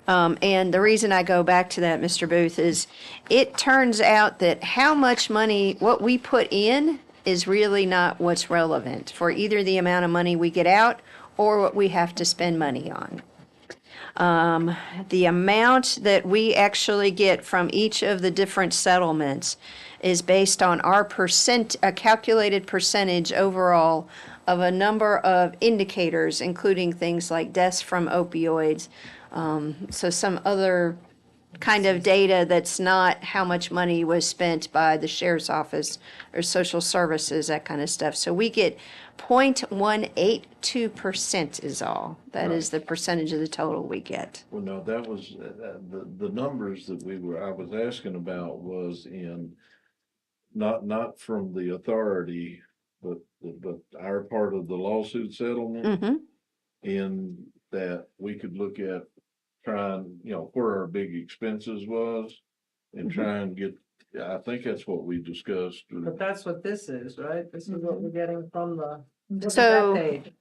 B: And the reason I go back to that, Mr. Booth, is it turns out that how much money, what we put in is really not what's relevant for either the amount of money we get out or what we have to spend money on. The amount that we actually get from each of the different settlements is based on our a calculated percentage overall of a number of indicators, including things like deaths from opioids, so some other kind of data that's not how much money was spent by the sheriff's office or social services, that kind of stuff. So we get 0.182% is all. That is the percentage of the total we get.
K: Well, no, that was, the numbers that I was asking about was in, not from the authority, but our part of the lawsuit settlement.
B: Mm-hmm.
K: In that we could look at trying, where our big expenses was and try and get, I think that's what we discussed.
C: But that's what this is, right? This is what we're getting from the, look at
B: So-
C: that page.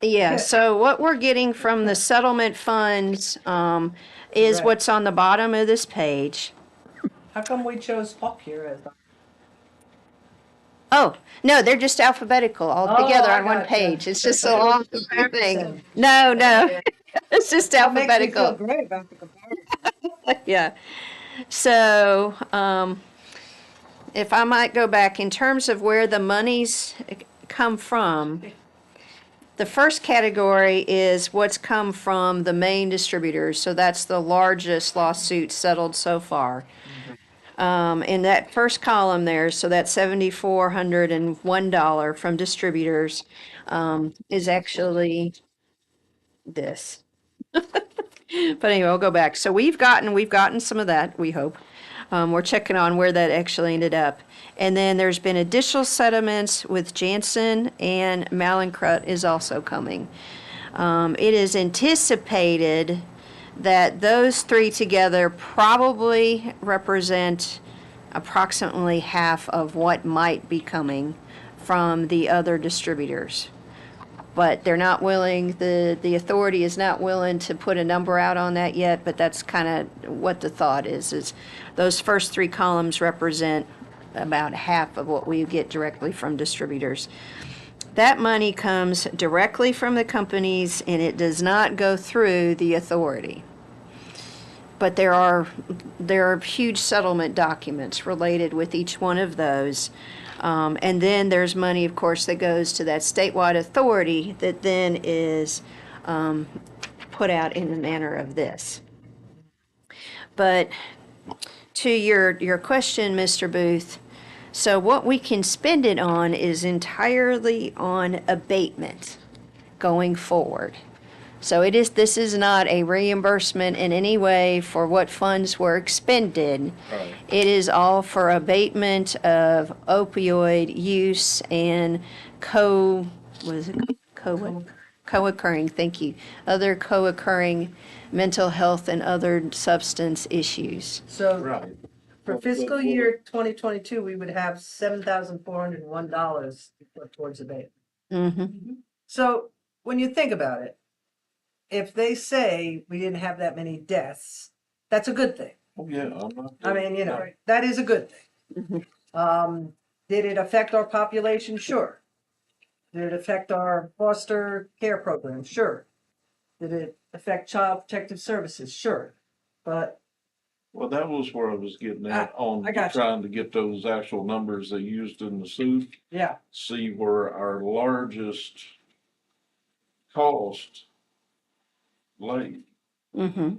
B: Yeah, so what we're getting from the settlement funds is
C: Right.
B: what's on the bottom of this page.
C: How come we chose up here as?
B: Oh, no, they're just alphabetical all
C: Oh,
B: together
C: I
B: on one
C: gotcha.
B: page. It's just a
C: So
B: long
C: it's
B: thing. No, it's just
C: That makes me feel
B: alphabetical.
C: great about the comparison.
B: Yeah. So, if I might go back, in terms of where the monies come from, the first category is what's come from the main distributors. So that's the largest lawsuit settled so far. In that first column there, so that $7,401 from distributors is actually this. But anyway, I'll go back. So we've gotten some of that, we hope. We're checking on where that actually ended up. And then there's been additional settlements with Janssen, and Mallinckrodt is also coming. It is anticipated that those three together probably represent approximately half of what might be coming from the other distributors. But they're not willing, the authority is not willing to put a number out on that yet, but that's kind of what the thought is those first three columns represent about half of what we get directly from distributors. That money comes directly from the companies, and it does not go through the authority. But there are huge settlement documents related with each one of those. And then there's money, of course, that goes to that statewide authority that then is put out in the manner of this. But to your question, Mr. Booth, so what we can spend it on is entirely on abatement going forward. So this is not a reimbursement in any way for what funds were expended.
K: Right.
B: It is all for abatement of opioid use and co-occurring, thank you, other co-occurring mental health and other substance issues.
C: So
K: Right.
C: for fiscal year 2022, we would have $7,401 to put towards abatement.
B: Mm-hmm.
C: So when you think about it, if they say we didn't have that many deaths, that's a good thing.
K: Oh, yeah, I'm not.
C: I mean, that is a good thing. Did it affect our population? Sure. Did it affect our foster care program? Sure. Did it affect child protective services? Sure. But
K: Well, that was where I was getting at on
C: I got you.
K: trying to get those actual numbers they used in the suit.
C: yeah,
K: See where our largest cost lay.
B: Mm-hmm.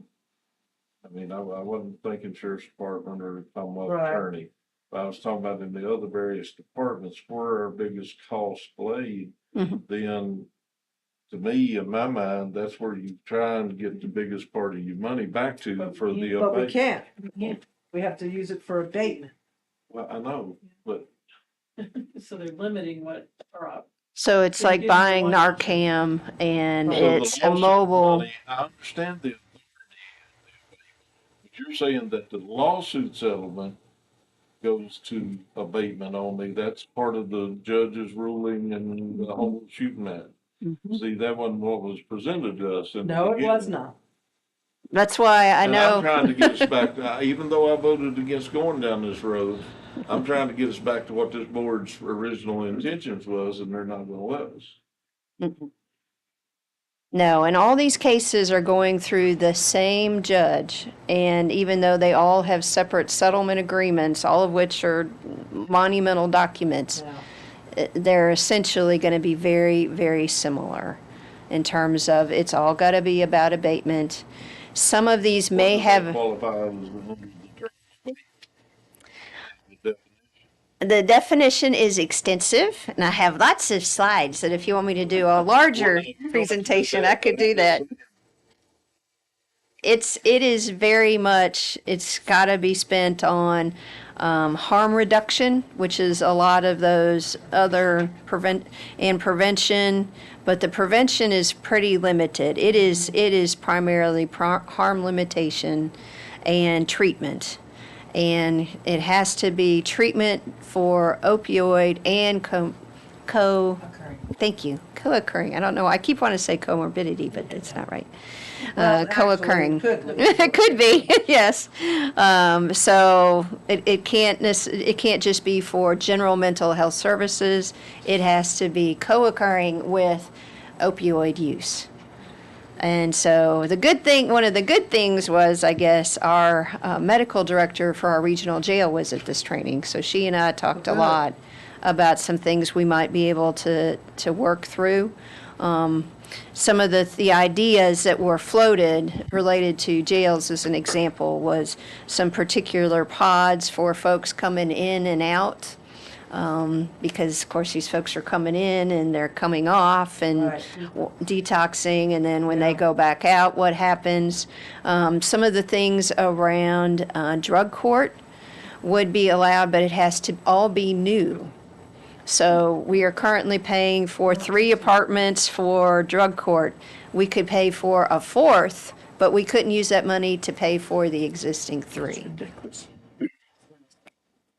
K: I mean, I wasn't thinking sheriff's department or talking about
C: Right.
K: attorney. But I was talking about in the other various departments where our biggest cost laid.
B: Mhm.
K: Then, to me, in my mind, that's where you try and get the biggest part of your money back to for the
C: but we
K: abate.
C: can't. We have to use it for abatement.
K: Well, I know, but
F: So they're limiting what are up.
B: So it's
F: They
B: like
F: give you
B: buying
F: one
B: Narcan and
K: so the
B: it's a
K: lawsuit
B: mobile.
K: money, I understand the authority, but you're saying that the lawsuit settlement goes to abatement only. That's part of the judge's ruling and the whole shooting match. See, that wasn't what was presented to us in the
C: No, it was
K: beginning.
C: not.
B: That's why I
K: And I'm
B: know.
K: trying to get us back, even though I voted against going down this road, I'm trying to get us back to what this board's original intentions was, and they're not gonna let us.
B: No, and all these cases are going through the same judge. And even though they all have separate settlement agreements, all of which are monumental documents, they're essentially going to be very, very similar in terms of it's all got to be about abatement. Some of these may
K: What does that
B: have.
K: qualify as under the term of abatement?
B: The definition is extensive, and I have lots of slides that if you want me to do a larger presentation, I could do that. It is very much, it's got to be spent on harm reduction, which is a lot of those other prevention, but the prevention is pretty limited. It is primarily harm limitation and treatment. And it has to be treatment for opioid and thank you, co-occurring. I don't know, I keep wanting to say comorbidity, but that's not right.
C: Well,
B: Co-occurring.
C: actually,
B: It could be, yes. So it can't just be for general mental health services. It has to be co-occurring with opioid use. And so one of the good things was, I guess, our medical director for our regional jail was at this training. So she and I talked a lot about some things we might be able to work through. Some of the ideas that were floated related to jails, as an example, was some particular pods for folks coming in and out. Because of course these folks are coming in and they're coming off and detoxing, and then when they go back out, what happens? Some of the things around drug court would be allowed, but it has to all be new. So we are currently paying for 3 apartments for drug court. We could pay for a 4th, but we couldn't use that money to pay for the existing 3.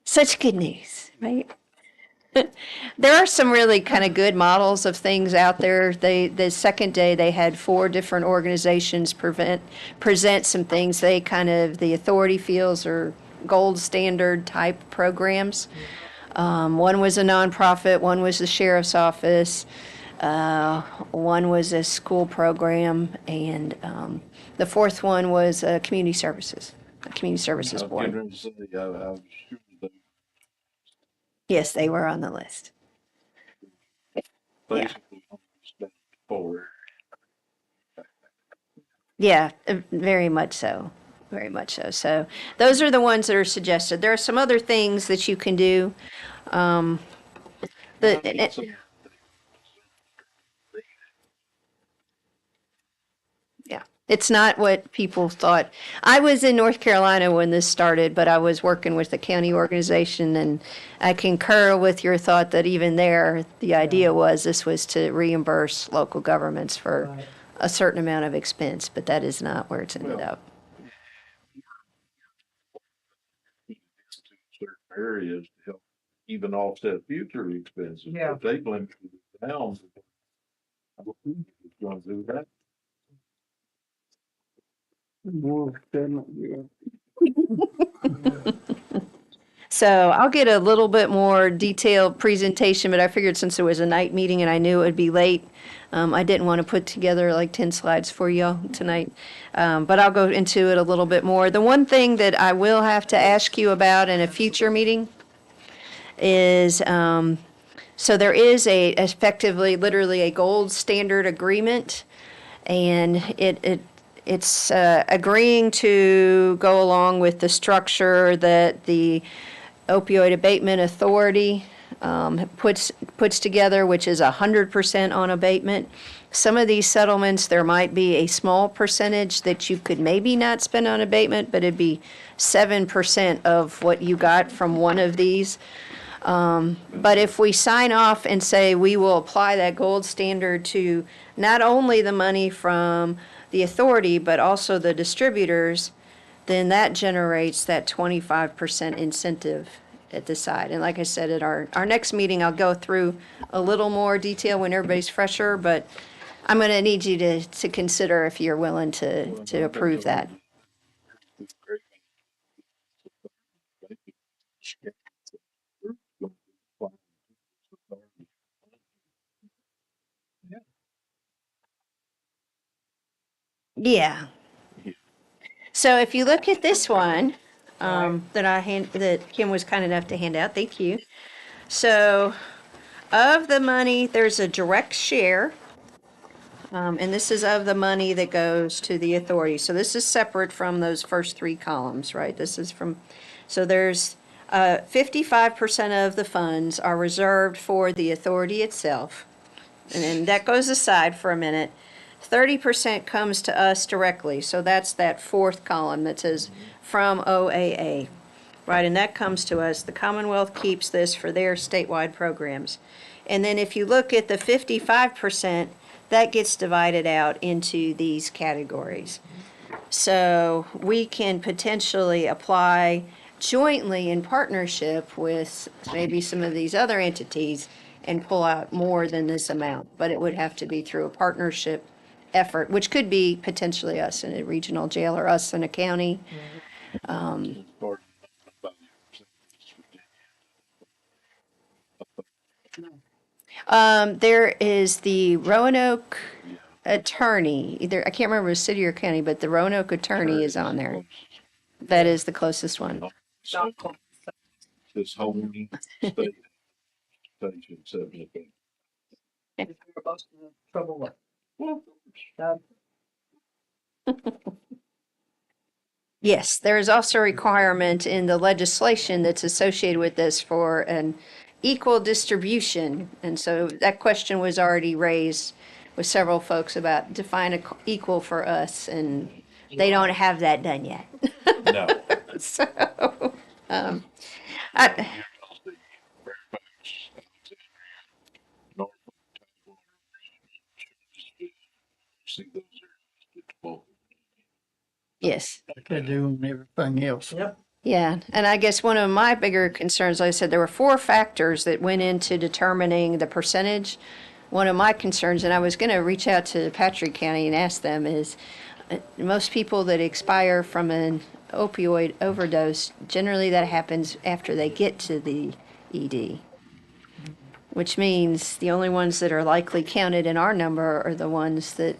B: Such good news, right? There are some really kind of good models of things out there. The second day they had 4 different organizations present some things the authority feels are gold standard type programs. One was a nonprofit, one was the sheriff's office, one was a school program, and the 4th one was community services, a community services board.
K: I was sure that
B: Yes, they were on the list.
K: basically forward.
B: Yeah, very much so. Very much so. So those are the ones that are suggested. There are some other things that you can do. Yeah, it's not what people thought. I was in North Carolina when this started, but I was working with the county organization, and I concur with your thought that even there, the idea was this was to reimburse local governments for a certain amount of expense, but that is not where it's ended up.
K: Certain areas to help even offset future expenses.
C: Yeah.
K: If they blend it down, I don't think it's going to do that.
B: So I'll get a little bit more detailed presentation, but I figured since it was a night meeting and I knew it would be late, I didn't want to put together like 10 slides for you tonight. But I'll go into it a little bit more. The one thing that I will have to ask you about in a future meeting is, so there is effectively, literally a gold standard agreement, and it's agreeing to go along with the structure that the Opioid Abatement Authority puts together, which is 100% on abatement. Some of these settlements, there might be a small percentage that you could maybe not spend on abatement, but it'd be 7% of what you got from one of these. But if we sign off and say we will apply that gold standard to not only the money from the authority, but also the distributors, then that generates that 25% incentive at the side. And like I said, at our next meeting, I'll go through a little more detail when everybody's fresher, but I'm going to need you to consider if you're willing to approve that. Yeah. So if you look at this one, that Kim was kind enough to hand out, thank you. So of the money, there's a direct share. And this is of the money that goes to the authority. So this is separate from those first three columns, right? This is from, so there's 55% of the funds are reserved for the authority itself. And then that goes aside for a minute. 30% comes to us directly. So that's that fourth column that says from OAA, right? And that comes to us. The Commonwealth keeps this for their statewide programs. And then if you look at the 55%, that gets divided out into these categories. So we can potentially apply jointly in partnership with maybe some of these other entities and pull out more than this amount, but it would have to be through a partnership effort, which could be potentially us in a regional jail or us in a county. There is the Roanoke attorney, either, I can't remember if it's city or county, but the Roanoke attorney is on there. That is the closest one.
K: This whole state station subject.
C: Most of the trouble with.
B: Yes, there is also a requirement in the legislation that's associated with this for an equal distribution. And so that question was already raised with several folks about define equal for us, and they don't have that done yet.
K: No.
B: So,
K: See those areas.
B: yes.
A: Like they do on everything else.
C: Yep.
B: Yeah, and I guess one of my bigger concerns, like I said, there were 4 factors that went into determining the percentage. One of my concerns, and I was going to reach out to Patrick County and ask them, is most people that expire from an opioid overdose, generally that happens after they get to the ED, which means the only ones that are likely counted in our number are the ones that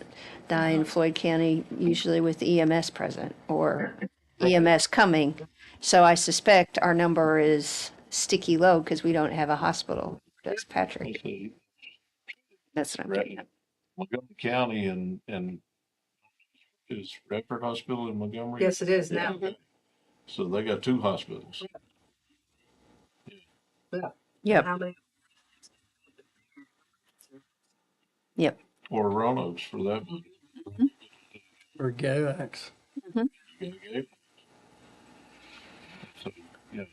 B: die in Floyd County, usually with EMS present or EMS coming. So I suspect our number is sticky low because we don't have a hospital. That's Patrick. That's what I'm getting at.
K: Montgomery County and is Redford Hospital in Montgomery?
C: Yes, it is now.
K: So they got 2 hospitals.
C: Yeah.
B: Yep,
C: How many?
B: yep.
K: Or Roanoke's for that.
A: Or GOAX.
K: So, yeah.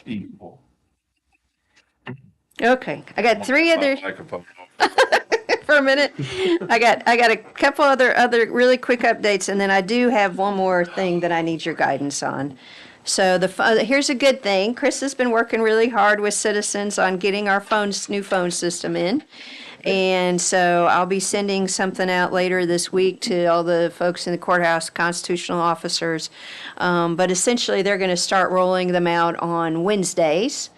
K: Equal.
B: Okay, I got 3 other.
K: Microphone.
B: For a minute. I got a couple other really quick updates, and then I do have one more thing that I need your guidance on. So here's a good thing. Chris has been working really hard with citizens on getting our new phone system in. And so I'll be sending something out later this week to all the folks in the courthouse, constitutional officers. But essentially, they're going to start rolling them out on Wednesdays,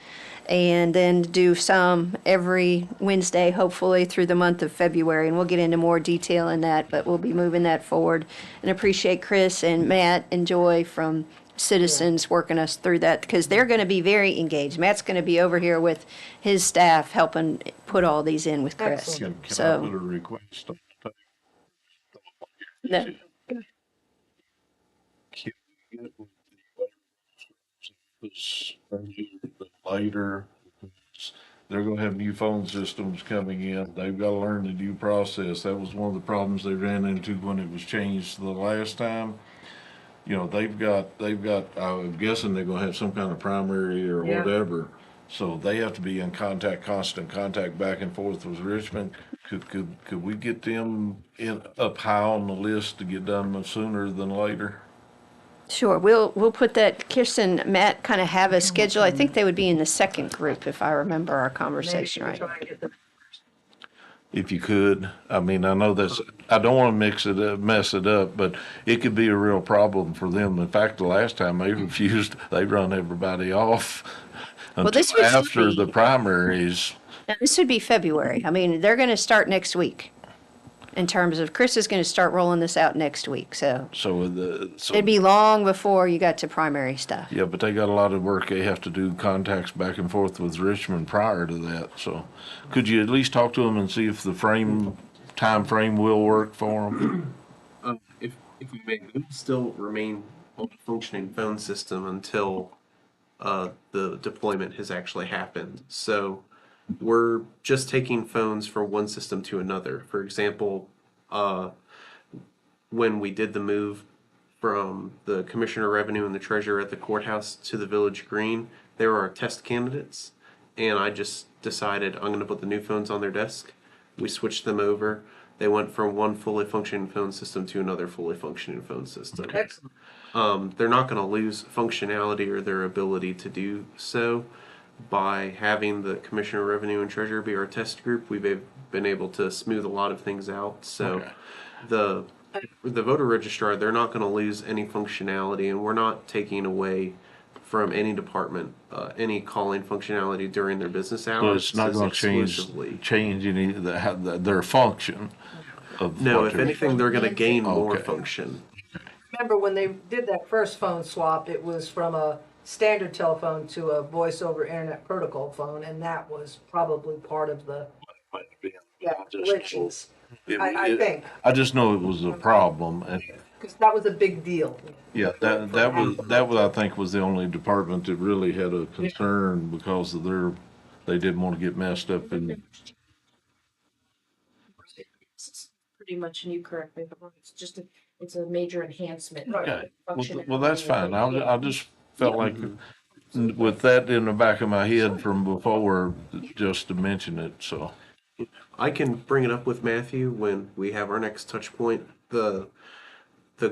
B: and then do some every Wednesday, hopefully through the month of February. And we'll get into more detail in that, but we'll be moving that forward. And appreciate Chris and Matt and Joy from Citizens working us through that, because they're going to be very engaged. Matt's going to be over here with his staff helping put all these in with Chris.
K: Can I put a
B: So,
K: request on the
B: no,
K: table? Can we get with the veterans earlier than later? They're gonna have new phone systems coming in. They've gotta learn the new process. That was one of the problems they ran into when it was changed the last time. You know, I'm guessing they're gonna have some kind of primary or
C: Yeah.
K: whatever. So they have to be in contact, constant contact back and forth with Richmond. Could we get them up high on the list to get done sooner than later?
B: Sure, we'll put that, Kirsten, Matt kind of have a schedule. I think they would be in the second group if I remember our
C: Maybe
B: conversation
C: we
B: right.
C: try and get them.
K: If you could, I mean, I know I don't wanna mess it up, but it could be a real problem for them. In fact, the last time they refused, they run everybody off until
B: this would
K: after the
B: be-
K: primaries.
B: Now, this would be February. I mean, they're going to start next week. In terms of, Chris is going to start rolling this out next week, so
K: So
B: it'd be long before you got to primary stuff.
K: yeah, but they got a lot of work. They have to do contacts back and forth with Richmond prior to that. So could you at least talk to them and see if the time frame will work for them?
M: If we may, we will still remain on a functioning phone system until the deployment has actually happened. So we're just taking phones from one system to another. For example, when we did the move from the Commissioner of Revenue and the Treasurer at the courthouse to the Village Green, they were our test candidates. And I just decided I'm going to put the new phones on their desk. We switched them over. They went from one fully functioning phone system to another fully functioning phone system.
C: Excellent.
M: They're not going to lose functionality or their ability to do so by having the Commissioner of Revenue and Treasurer be our test group. We've been able to smooth a lot of things out. So
K: Okay.
M: the voter registrar, they're not going to lose any functionality, and we're not taking away from any department any calling functionality during their business hours.
K: So it's not going to
M: exclusively.
K: change any of their function of
M: No,
K: what
M: if
K: they're-
M: anything, they're going to gain more
K: Okay.
M: function.
C: Remember when they did that first phone swap, it was from a standard telephone to a voice over internet protocol phone, and that was probably part of the, yeah, glitches. I think,
K: I just know it was a problem, and
C: because that was a big deal.
K: yeah, that was I think was the only department that really had a concern because of they didn't want to get messed up and
D: Pretty much, and you correct me if I'm wrong, it's a major enhancement.
K: okay.
D: Function
K: Well, that's fine. I just felt like with that in the back of my head from before, just to mention it. So
M: I can bring it up with Matthew when we have our next touch point. The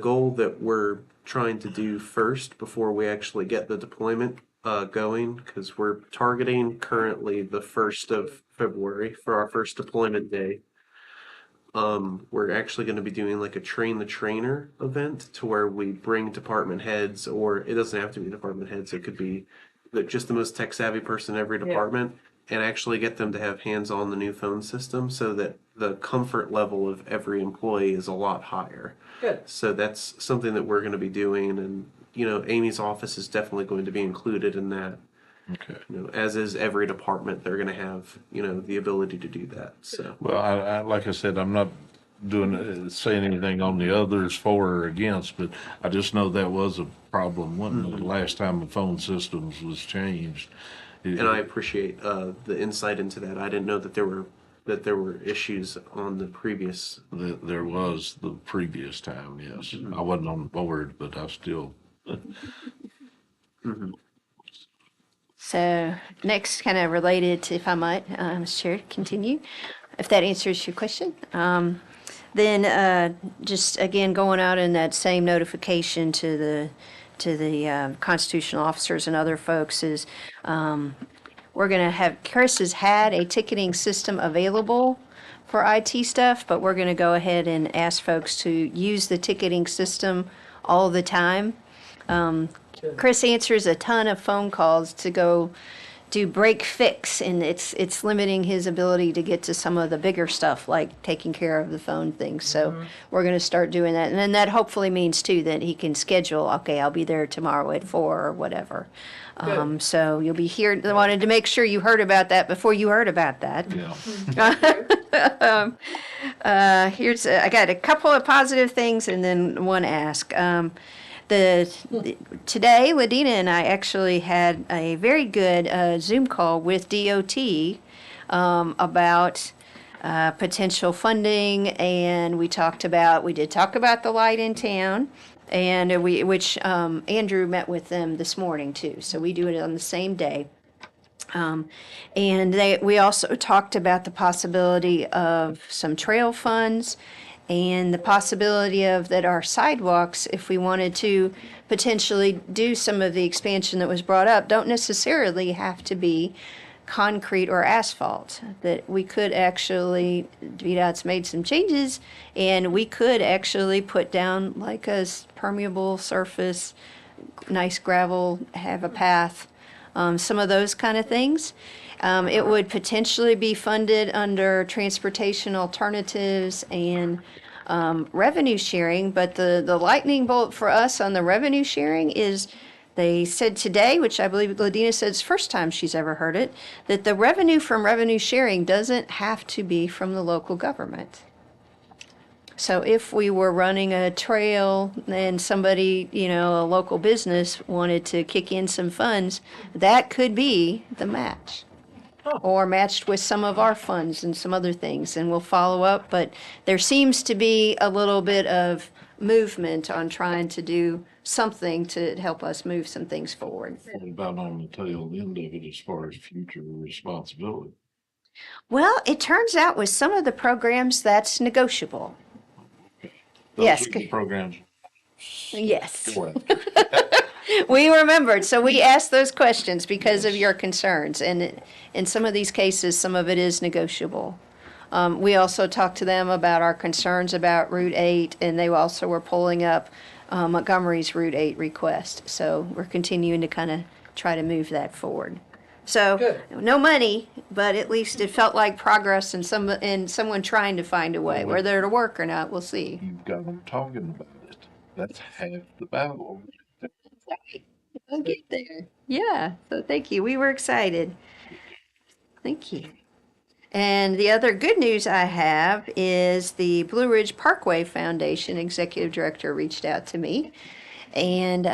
M: goal that we're trying to do first before we actually get the deployment going, because we're targeting currently the 1st of February for our first deployment day. We're actually going to be doing like a train the trainer event to where we bring department heads, or it doesn't have to be department heads. It could be just the most tech savvy person in every department, and actually get them to have hands on the new phone system so that the comfort level of every employee is a lot higher.
C: Good.
M: So that's something that we're going to be doing, and Amy's office is definitely going to be included in that.
K: okay.
M: As is every department, they're going to have the ability to do that. So
K: Well, I like I said, I'm not saying anything on the others for or against, but I just know that was a problem when the last time the phone systems was changed.
M: and I appreciate the insight into that. I didn't know that there were issues on the previous.
K: There was the previous time, yes. I wasn't on the board, but I still.
B: So next, kind of related to, if I might, Mr. Chair, continue, if that answers your question. Then just again, going out in that same notification to the constitutional officers and other folks is we're going to have, Chris has had a ticketing system available for IT stuff, but we're going to go ahead and ask folks to use the ticketing system all the time. Chris answers a ton of phone calls to go do break fix, and it's limiting his ability to get to some of the bigger stuff like taking care of the phone things. So we're going to start doing that, and then that hopefully means too that he can schedule. Okay, I'll be there tomorrow at 4 or whatever. So you'll be here. I wanted to make sure you heard about that before you heard about that.
K: Yeah.
B: I got a couple of positive things and then one ask. Today, Ladina and I actually had a very good Zoom call with DOT about potential funding, and we did talk about the light in town, and which Andrew met with them this morning too. So we do it on the same day. We also talked about the possibility of some trail funds and the possibility of that our sidewalks, if we wanted to potentially do some of the expansion that was brought up, don't necessarily have to be concrete or asphalt. That we could actually, VDOT's made some changes, and we could actually put down like a permeable surface, nice gravel, have a path, some of those kind of things. It would potentially be funded under transportation alternatives and revenue sharing, but the lightning bolt for us on the revenue sharing is they said today, which I believe Ladina said it's the first time she's ever heard it, that the revenue from revenue sharing doesn't have to be from the local government. So if we were running a trail and somebody, a local business wanted to kick in some funds, that could be the match. Or matched with some of our funds and some other things, and we'll follow up. But there seems to be a little bit of movement on trying to do something to help us move some things forward.
K: What about on the tail end of it as far as future responsibility?
B: Well, it turns out with some of the programs, that's negotiable.
K: Those
B: Yes.
K: are the programs.
B: Yes.
K: Go ahead.
B: We remembered, so we asked those questions because of your concerns, and in some of these cases, some of it is negotiable. We also talked to them about our concerns about Route 8, and they also were pulling up Montgomery's Route 8 request. So we're continuing to kind of try to move that forward. So
C: Good.
B: no money, but at least it felt like progress and someone trying to find a way. Whether it'll work or not, we'll see.
K: You've got them talking about it. That's half the battle.
B: I'll get there. Yeah, so thank you. We were excited. Thank you. And the other good news I have is the Blue Ridge Parkway Foundation executive director reached out to me, and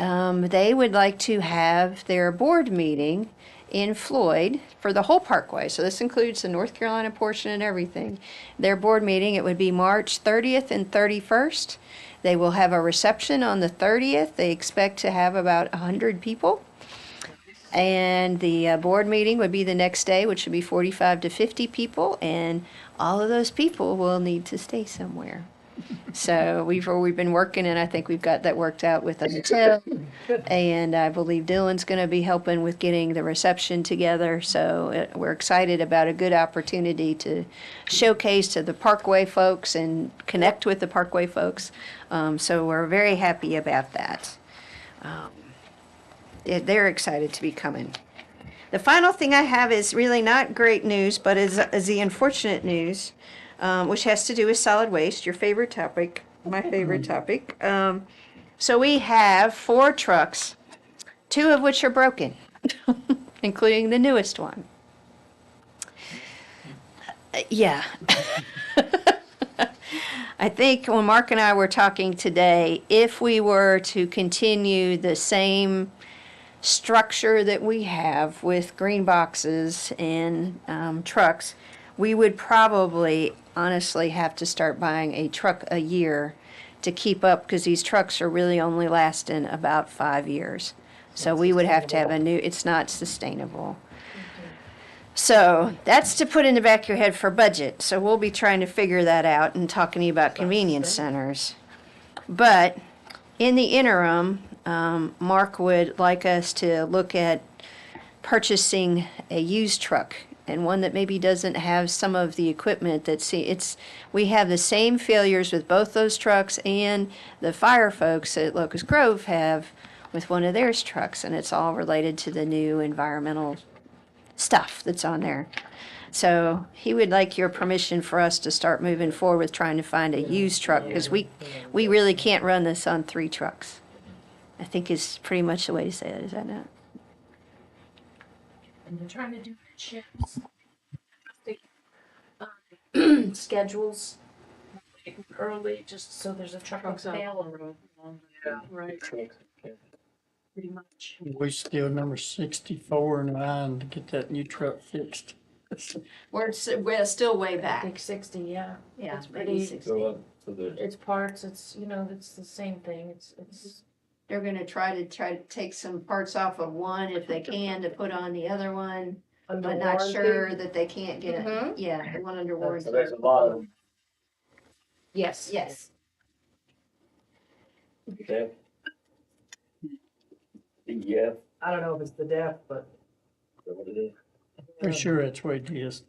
B: they would like to have their board meeting in Floyd for the whole parkway. So this includes the North Carolina portion and everything. Their board meeting, it would be March 30th and 31st. They will have a reception on the 30th. They expect to have about 100 people. And the board meeting would be the next day, which would be 45 to 50 people. And all of those people will need to stay somewhere. So we've been working, and I think we've got that worked out with the hotel. And I believe Dylan's going to be helping with getting the reception together. So we're excited about a good opportunity to showcase to the Parkway folks and connect with the Parkway folks. So we're very happy about that. They're excited to be coming. The final thing I have is really not great news, but is the unfortunate news, which has to do with solid waste, your favorite topic, my favorite topic. So we have 4 trucks, 2 of which are broken, including the newest one. Yeah. I think when Mark and I were talking today, if we were to continue the same structure that we have with green boxes and trucks, we would probably honestly have to start buying a truck a year to keep up, because these trucks are really only lasting about 5 years. So we would have to have it's not sustainable. So that's to put in the back of your head for budget. So we'll be trying to figure that out and talking about convenience centers. But in the interim, Mark would like us to look at purchasing a used truck, and one that maybe doesn't have some of the equipment we have the same failures with both those trucks, and the fire folks at Locust Grove have with one of their trucks, and it's all related to the new environmental stuff that's on there. So he would like your permission for us to start moving forward with trying to find a used truck, because we really can't run this on 3 trucks. I think is pretty much the way to say that, is that not?
D: And they're trying to do shifts. Schedules early, just so there's a truck available.
F: Yeah, right.
D: pretty much.
A: We still number 64 in line to get that new truck fixed.
B: We're still way
D: I
B: back.
D: think 60, yeah.
B: Yeah,
D: It's
B: maybe
D: pretty,
B: 60.
K: So, the
D: it's parts, it's, it's the same thing. It's,
B: They're gonna try to take some parts off of one if they can to put on the other one,
C: Under
B: but not
C: warranty?
B: sure that they can't get it.
D: Mhm.
B: Yeah, the one under warranty.
H: So there's a lot of
D: yes.
B: Yes.
H: them. Yeah.
C: I don't know if it's the DEF, but
A: Pretty sure that's what it is.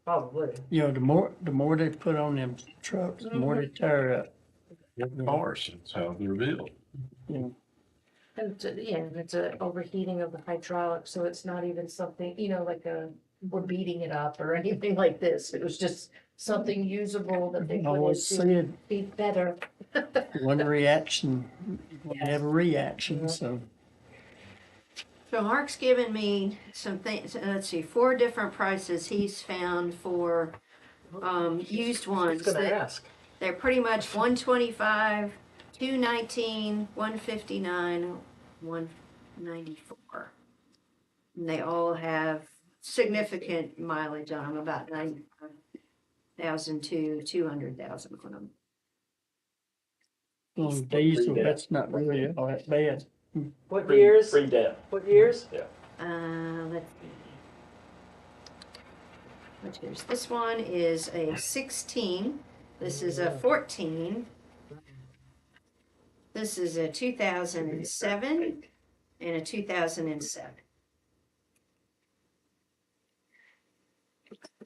C: probably.
A: You know, the more they put on them trucks, the more they tear up.
K: cars, that's how they're built.
A: You know,
D: And it's a overheating of the hydraulics, so it's not even something, like we're beating it up or anything like this. It was just something usable that they
A: I
D: put
A: always
D: in to
A: said
D: be better.
A: one reaction, you have a reaction, so.
B: So Mark's given me some things, let's see, 4 different prices he's found for, used ones.
C: Who's gonna
B: that-
C: ask?
B: They're pretty much 125, 219, 159, 194. And they all have significant mileage on them, about 90,000 to 200,000 on them.
A: On diesel, that's not really all that bad.
C: What years?
H: Free debt.
C: What years?
B: Let's see. Which is, this one is a 16. This is a 14. This is a 2007 and a 2007.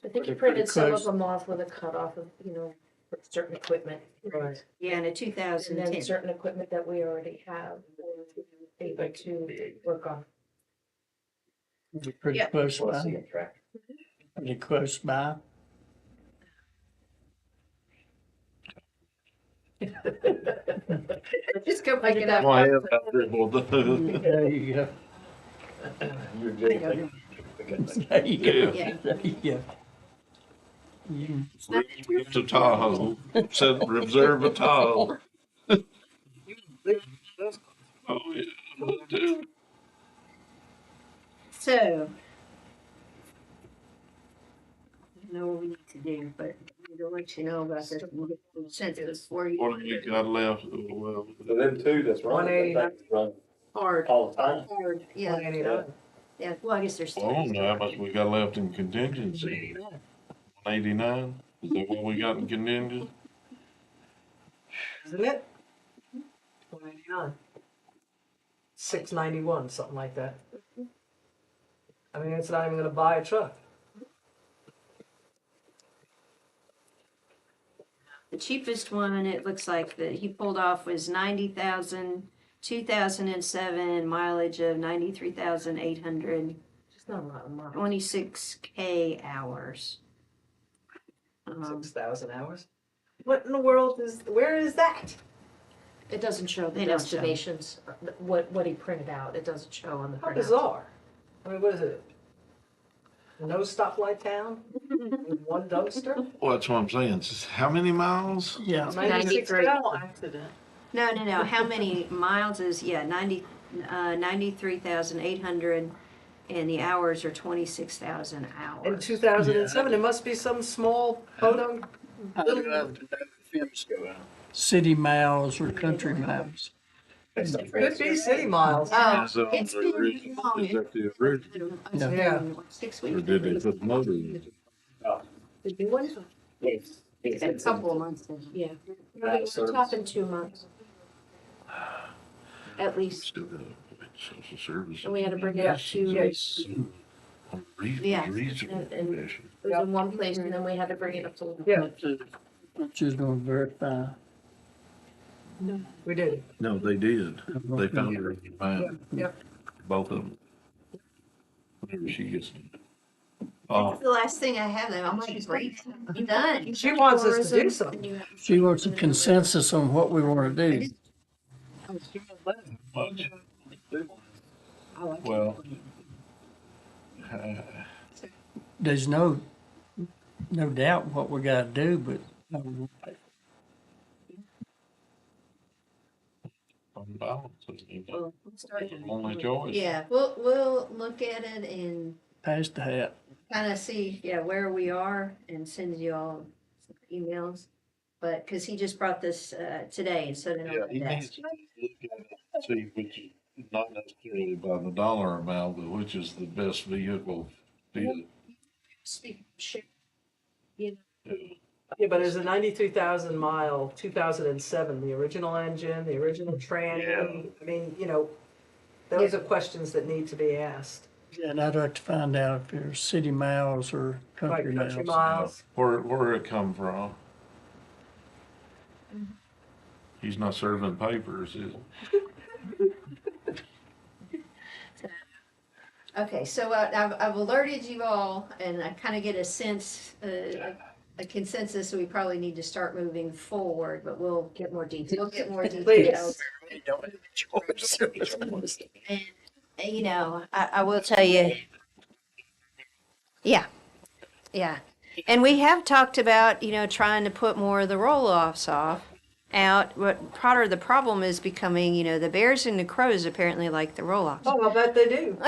D: I think you printed some of
A: Close.
D: them off with a cutoff of, for certain equipment.
C: Right.
B: Yeah, and a
D: And then
B: 2010.
D: certain equipment that we already have, we're able to work on.
A: We're pretty
B: Yeah.
A: close by, pretty close by.
B: Just go pick it up.
K: Well, I have that dribble, though.
A: There you go. There you go.
B: Yeah.
A: There you go. You-
K: It's a Tahoe, said reserve a Tahoe. Oh, yeah.
B: So. I don't know what we need to do, but I'm gonna let you know about this census for you.
K: What have we got left? Oh, well,
H: So them two that's running,
C: 189.
H: that's run
B: Hard,
H: all the time.
B: hard, yeah,
C: 189.
B: yeah, well, I guess there's
K: I don't
B: three.
K: know how much we got left in contingency. 189? Is that what we got in contingency?
C: Isn't it? 189. 691, something like that. I mean, it's not even gonna buy a truck.
B: The cheapest one, it looks like that he pulled off was 90,000, 2007, mileage of 93,800,
D: Just not a lot of miles.
B: 26K hours.
C: 6,000 hours. What in the world where is that?
D: It doesn't show the
B: They don't show.
D: destinations, what he printed out. It doesn't show on the
C: How
D: printout.
C: bizarre. I mean, what is it? No stoplight town? With one dumpster?
K: Well, that's what I'm saying. It's how many miles?
A: Yeah,
D: 93.
B: No, how many miles is, 93,800, and the hours are 26,000
C: In
B: hours.
C: 2007, there must be some small podunk.
A: city miles or country miles.
C: Could be city miles.
B: Oh,
K: Is that on
B: it's
K: the
B: been
K: original?
B: long.
K: Is that the original?
C: Yeah.
B: 6
K: Or
B: weeks.
K: did they put motor in?
D: The new one?
H: Yes.
B: It's a couple of months.
D: Yeah. Top in 2 months. At least.
K: Still got social services.
D: And we had to bring it up to,
B: Yeah.
K: Reasonable
D: And-
K: condition.
D: it was in one place and then we had to bring it up to.
C: Yeah,
A: Just gonna verify.
C: we did.
K: No, they did. They found her in the van.
C: Yep.
K: Both of them. Whenever she gets.
B: That's the last thing I have though. I'm like, great, I'm done.
C: She wants us to do something.
A: She wants a consensus on what we wanna do.
K: Much. Well.
A: There's no doubt what we gotta do, but
K: balances. Only choice.
B: Yeah, we'll look at it and
A: Pass the hat.
B: kind of see, yeah, where we are and send you all some emails. But, because he just brought this today and set it
K: Yeah,
B: on
K: he
B: the
K: needs
B: desk.
K: to look at it and see which is not necessarily by the dollar amount, but which is the best vehicle to
C: Yeah, but there's a 92,000 mile, 2007, the original engine, the original tranny. I mean, those are questions that need to be asked.
A: And I'd like to find out if there's city miles or
C: Like
A: country
C: country
A: miles.
C: miles.
K: where it come from. He's not serving papers, is he?
B: Okay, so I've alerted you all, and I kind of get a sense, a consensus, so we probably need to start moving forward, but we'll get more details. We'll get more details. And, I will tell you, yeah, yeah. And we have talked about, trying to put more of the roll-offs out. But part of the problem is becoming, the bears and the crows apparently like the roll-offs.
C: Oh, I bet they do.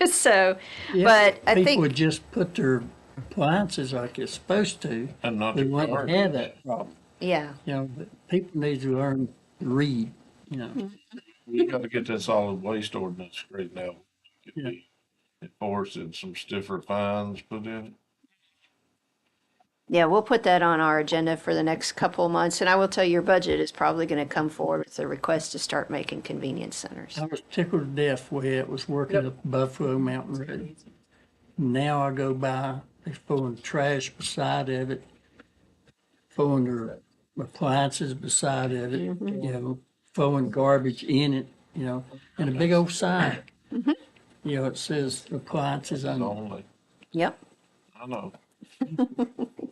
B: So,
A: Yeah,
B: but I
A: people
B: think,
A: would just put their appliances like it's supposed to.
K: And not
A: We
K: the
A: wouldn't
K: garbage.
A: have that problem.
B: yeah,
A: But people need to learn to read,
K: We gotta get that solid waste ordinance straightened out. It
A: Yeah.
K: be enforced and some stiffer fines put in it.
B: yeah, we'll put that on our agenda for the next couple of months. And I will tell you, your budget is probably going to come forward with a request to start making convenience centers.
A: I was tickled to death where it was working up Buffalo Mountain Road. Now I go by, they're throwing trash beside of it, throwing their appliances beside of it, throwing garbage in it, and a big old sign. It says appliances on it.
K: Only,
B: Yep.
K: I know,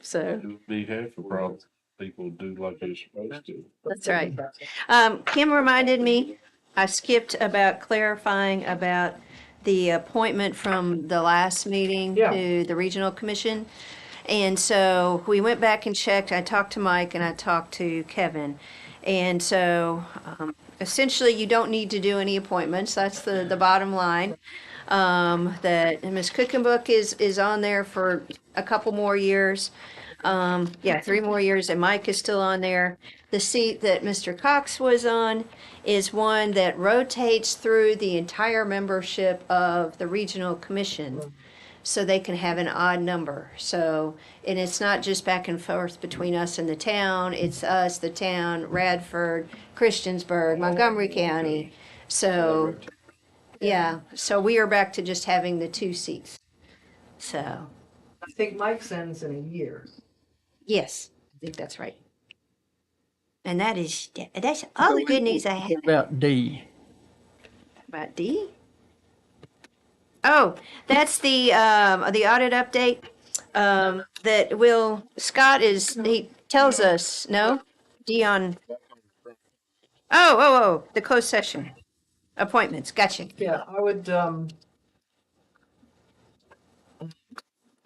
B: So
K: it would be half the problem. People do like they're supposed to.
B: that's right. Kim reminded me, I skipped about clarifying about the appointment from the last meeting
C: Yeah.
B: to the regional commission. And so we went back and checked. I talked to Mike and I talked to Kevin. And so essentially, you don't need to do any appointments. That's the bottom line. That Ms. Cookenbook is on there for a couple more years. 3 more years, and Mike is still on there. The seat that Mr. Cox was on is one that rotates through the entire membership of the regional commission. So they can have an odd number. So, and it's not just back and forth between us and the town, it's us, the town, Radford, Christiansburg, Montgomery County. So, yeah, so we are back to just having the 2 seats. So,
C: I think Mike sends in a year.
B: yes, I think that's right. And that's all the good news I have.
A: What about D?
B: About D? Oh, that's the audit update, that he tells us, no? D on, the closed session. Appointments, gotcha.
C: Yeah,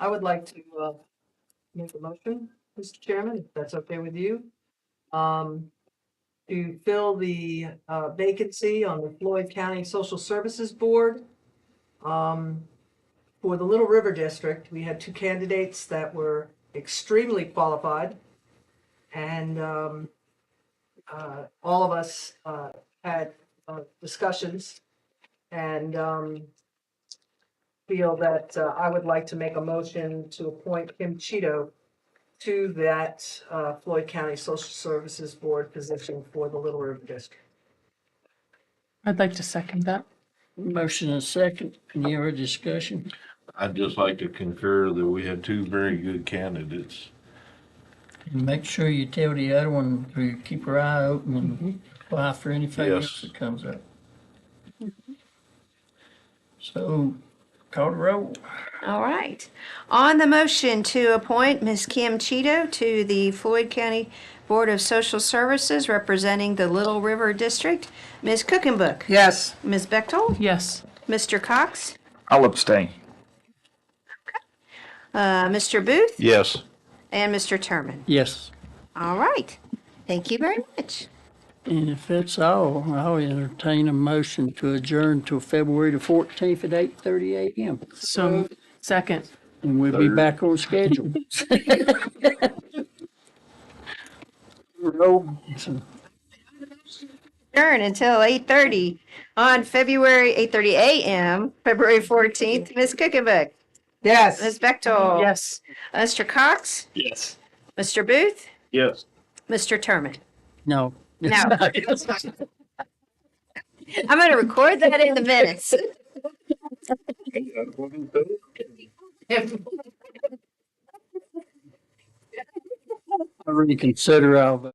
C: I would like to make a motion, Mr. Chairman, if that's okay with you. To fill the vacancy on the Floyd County Social Services Board. For the Little River District, we had 2 candidates that were extremely qualified. And all of us had discussions and feel that I would like to make a motion to appoint Kim Cheeto to that Floyd County Social Services Board position for the Little River District.
F: I'd like to second that.
A: Motion and second. Any other discussion?
K: I'd just like to concur that we had 2 very good candidates.
A: And make sure you tell the other one to keep her eye open and apply for anything
K: Yes.
A: else that comes up. So, call the roll.
B: All right. On the motion to appoint Ms. Kim Cheeto to the Floyd County Board of Social Services representing the Little River District, Ms. Cookenbook.
C: Yes.
B: Ms. Bechtold.
F: Yes.
B: Mr. Cox.
E: I'll abstain.
B: Mr. Booth.
K: Yes.
B: And Mr. Terman.
A: Yes.
B: All right. Thank you very much.
A: And if that's all, I'll entertain a motion to adjourn till February the 14th at 8:30 a.m.
F: So, second.
A: And we'll be back on schedule. Roll.
B: Adjourn until 8:30 on February, 8:30 a.m., February 14th. Ms. Cookenbook,
C: Yes.
B: Ms. Bechtel.
F: Yes.
B: Mr. Cox,
E: Yes.
B: Mr. Booth,
K: Yes.
B: Mr. Turman.
A: No.
B: No. I'm going to record that in the minutes.
A: I reconsider our vote.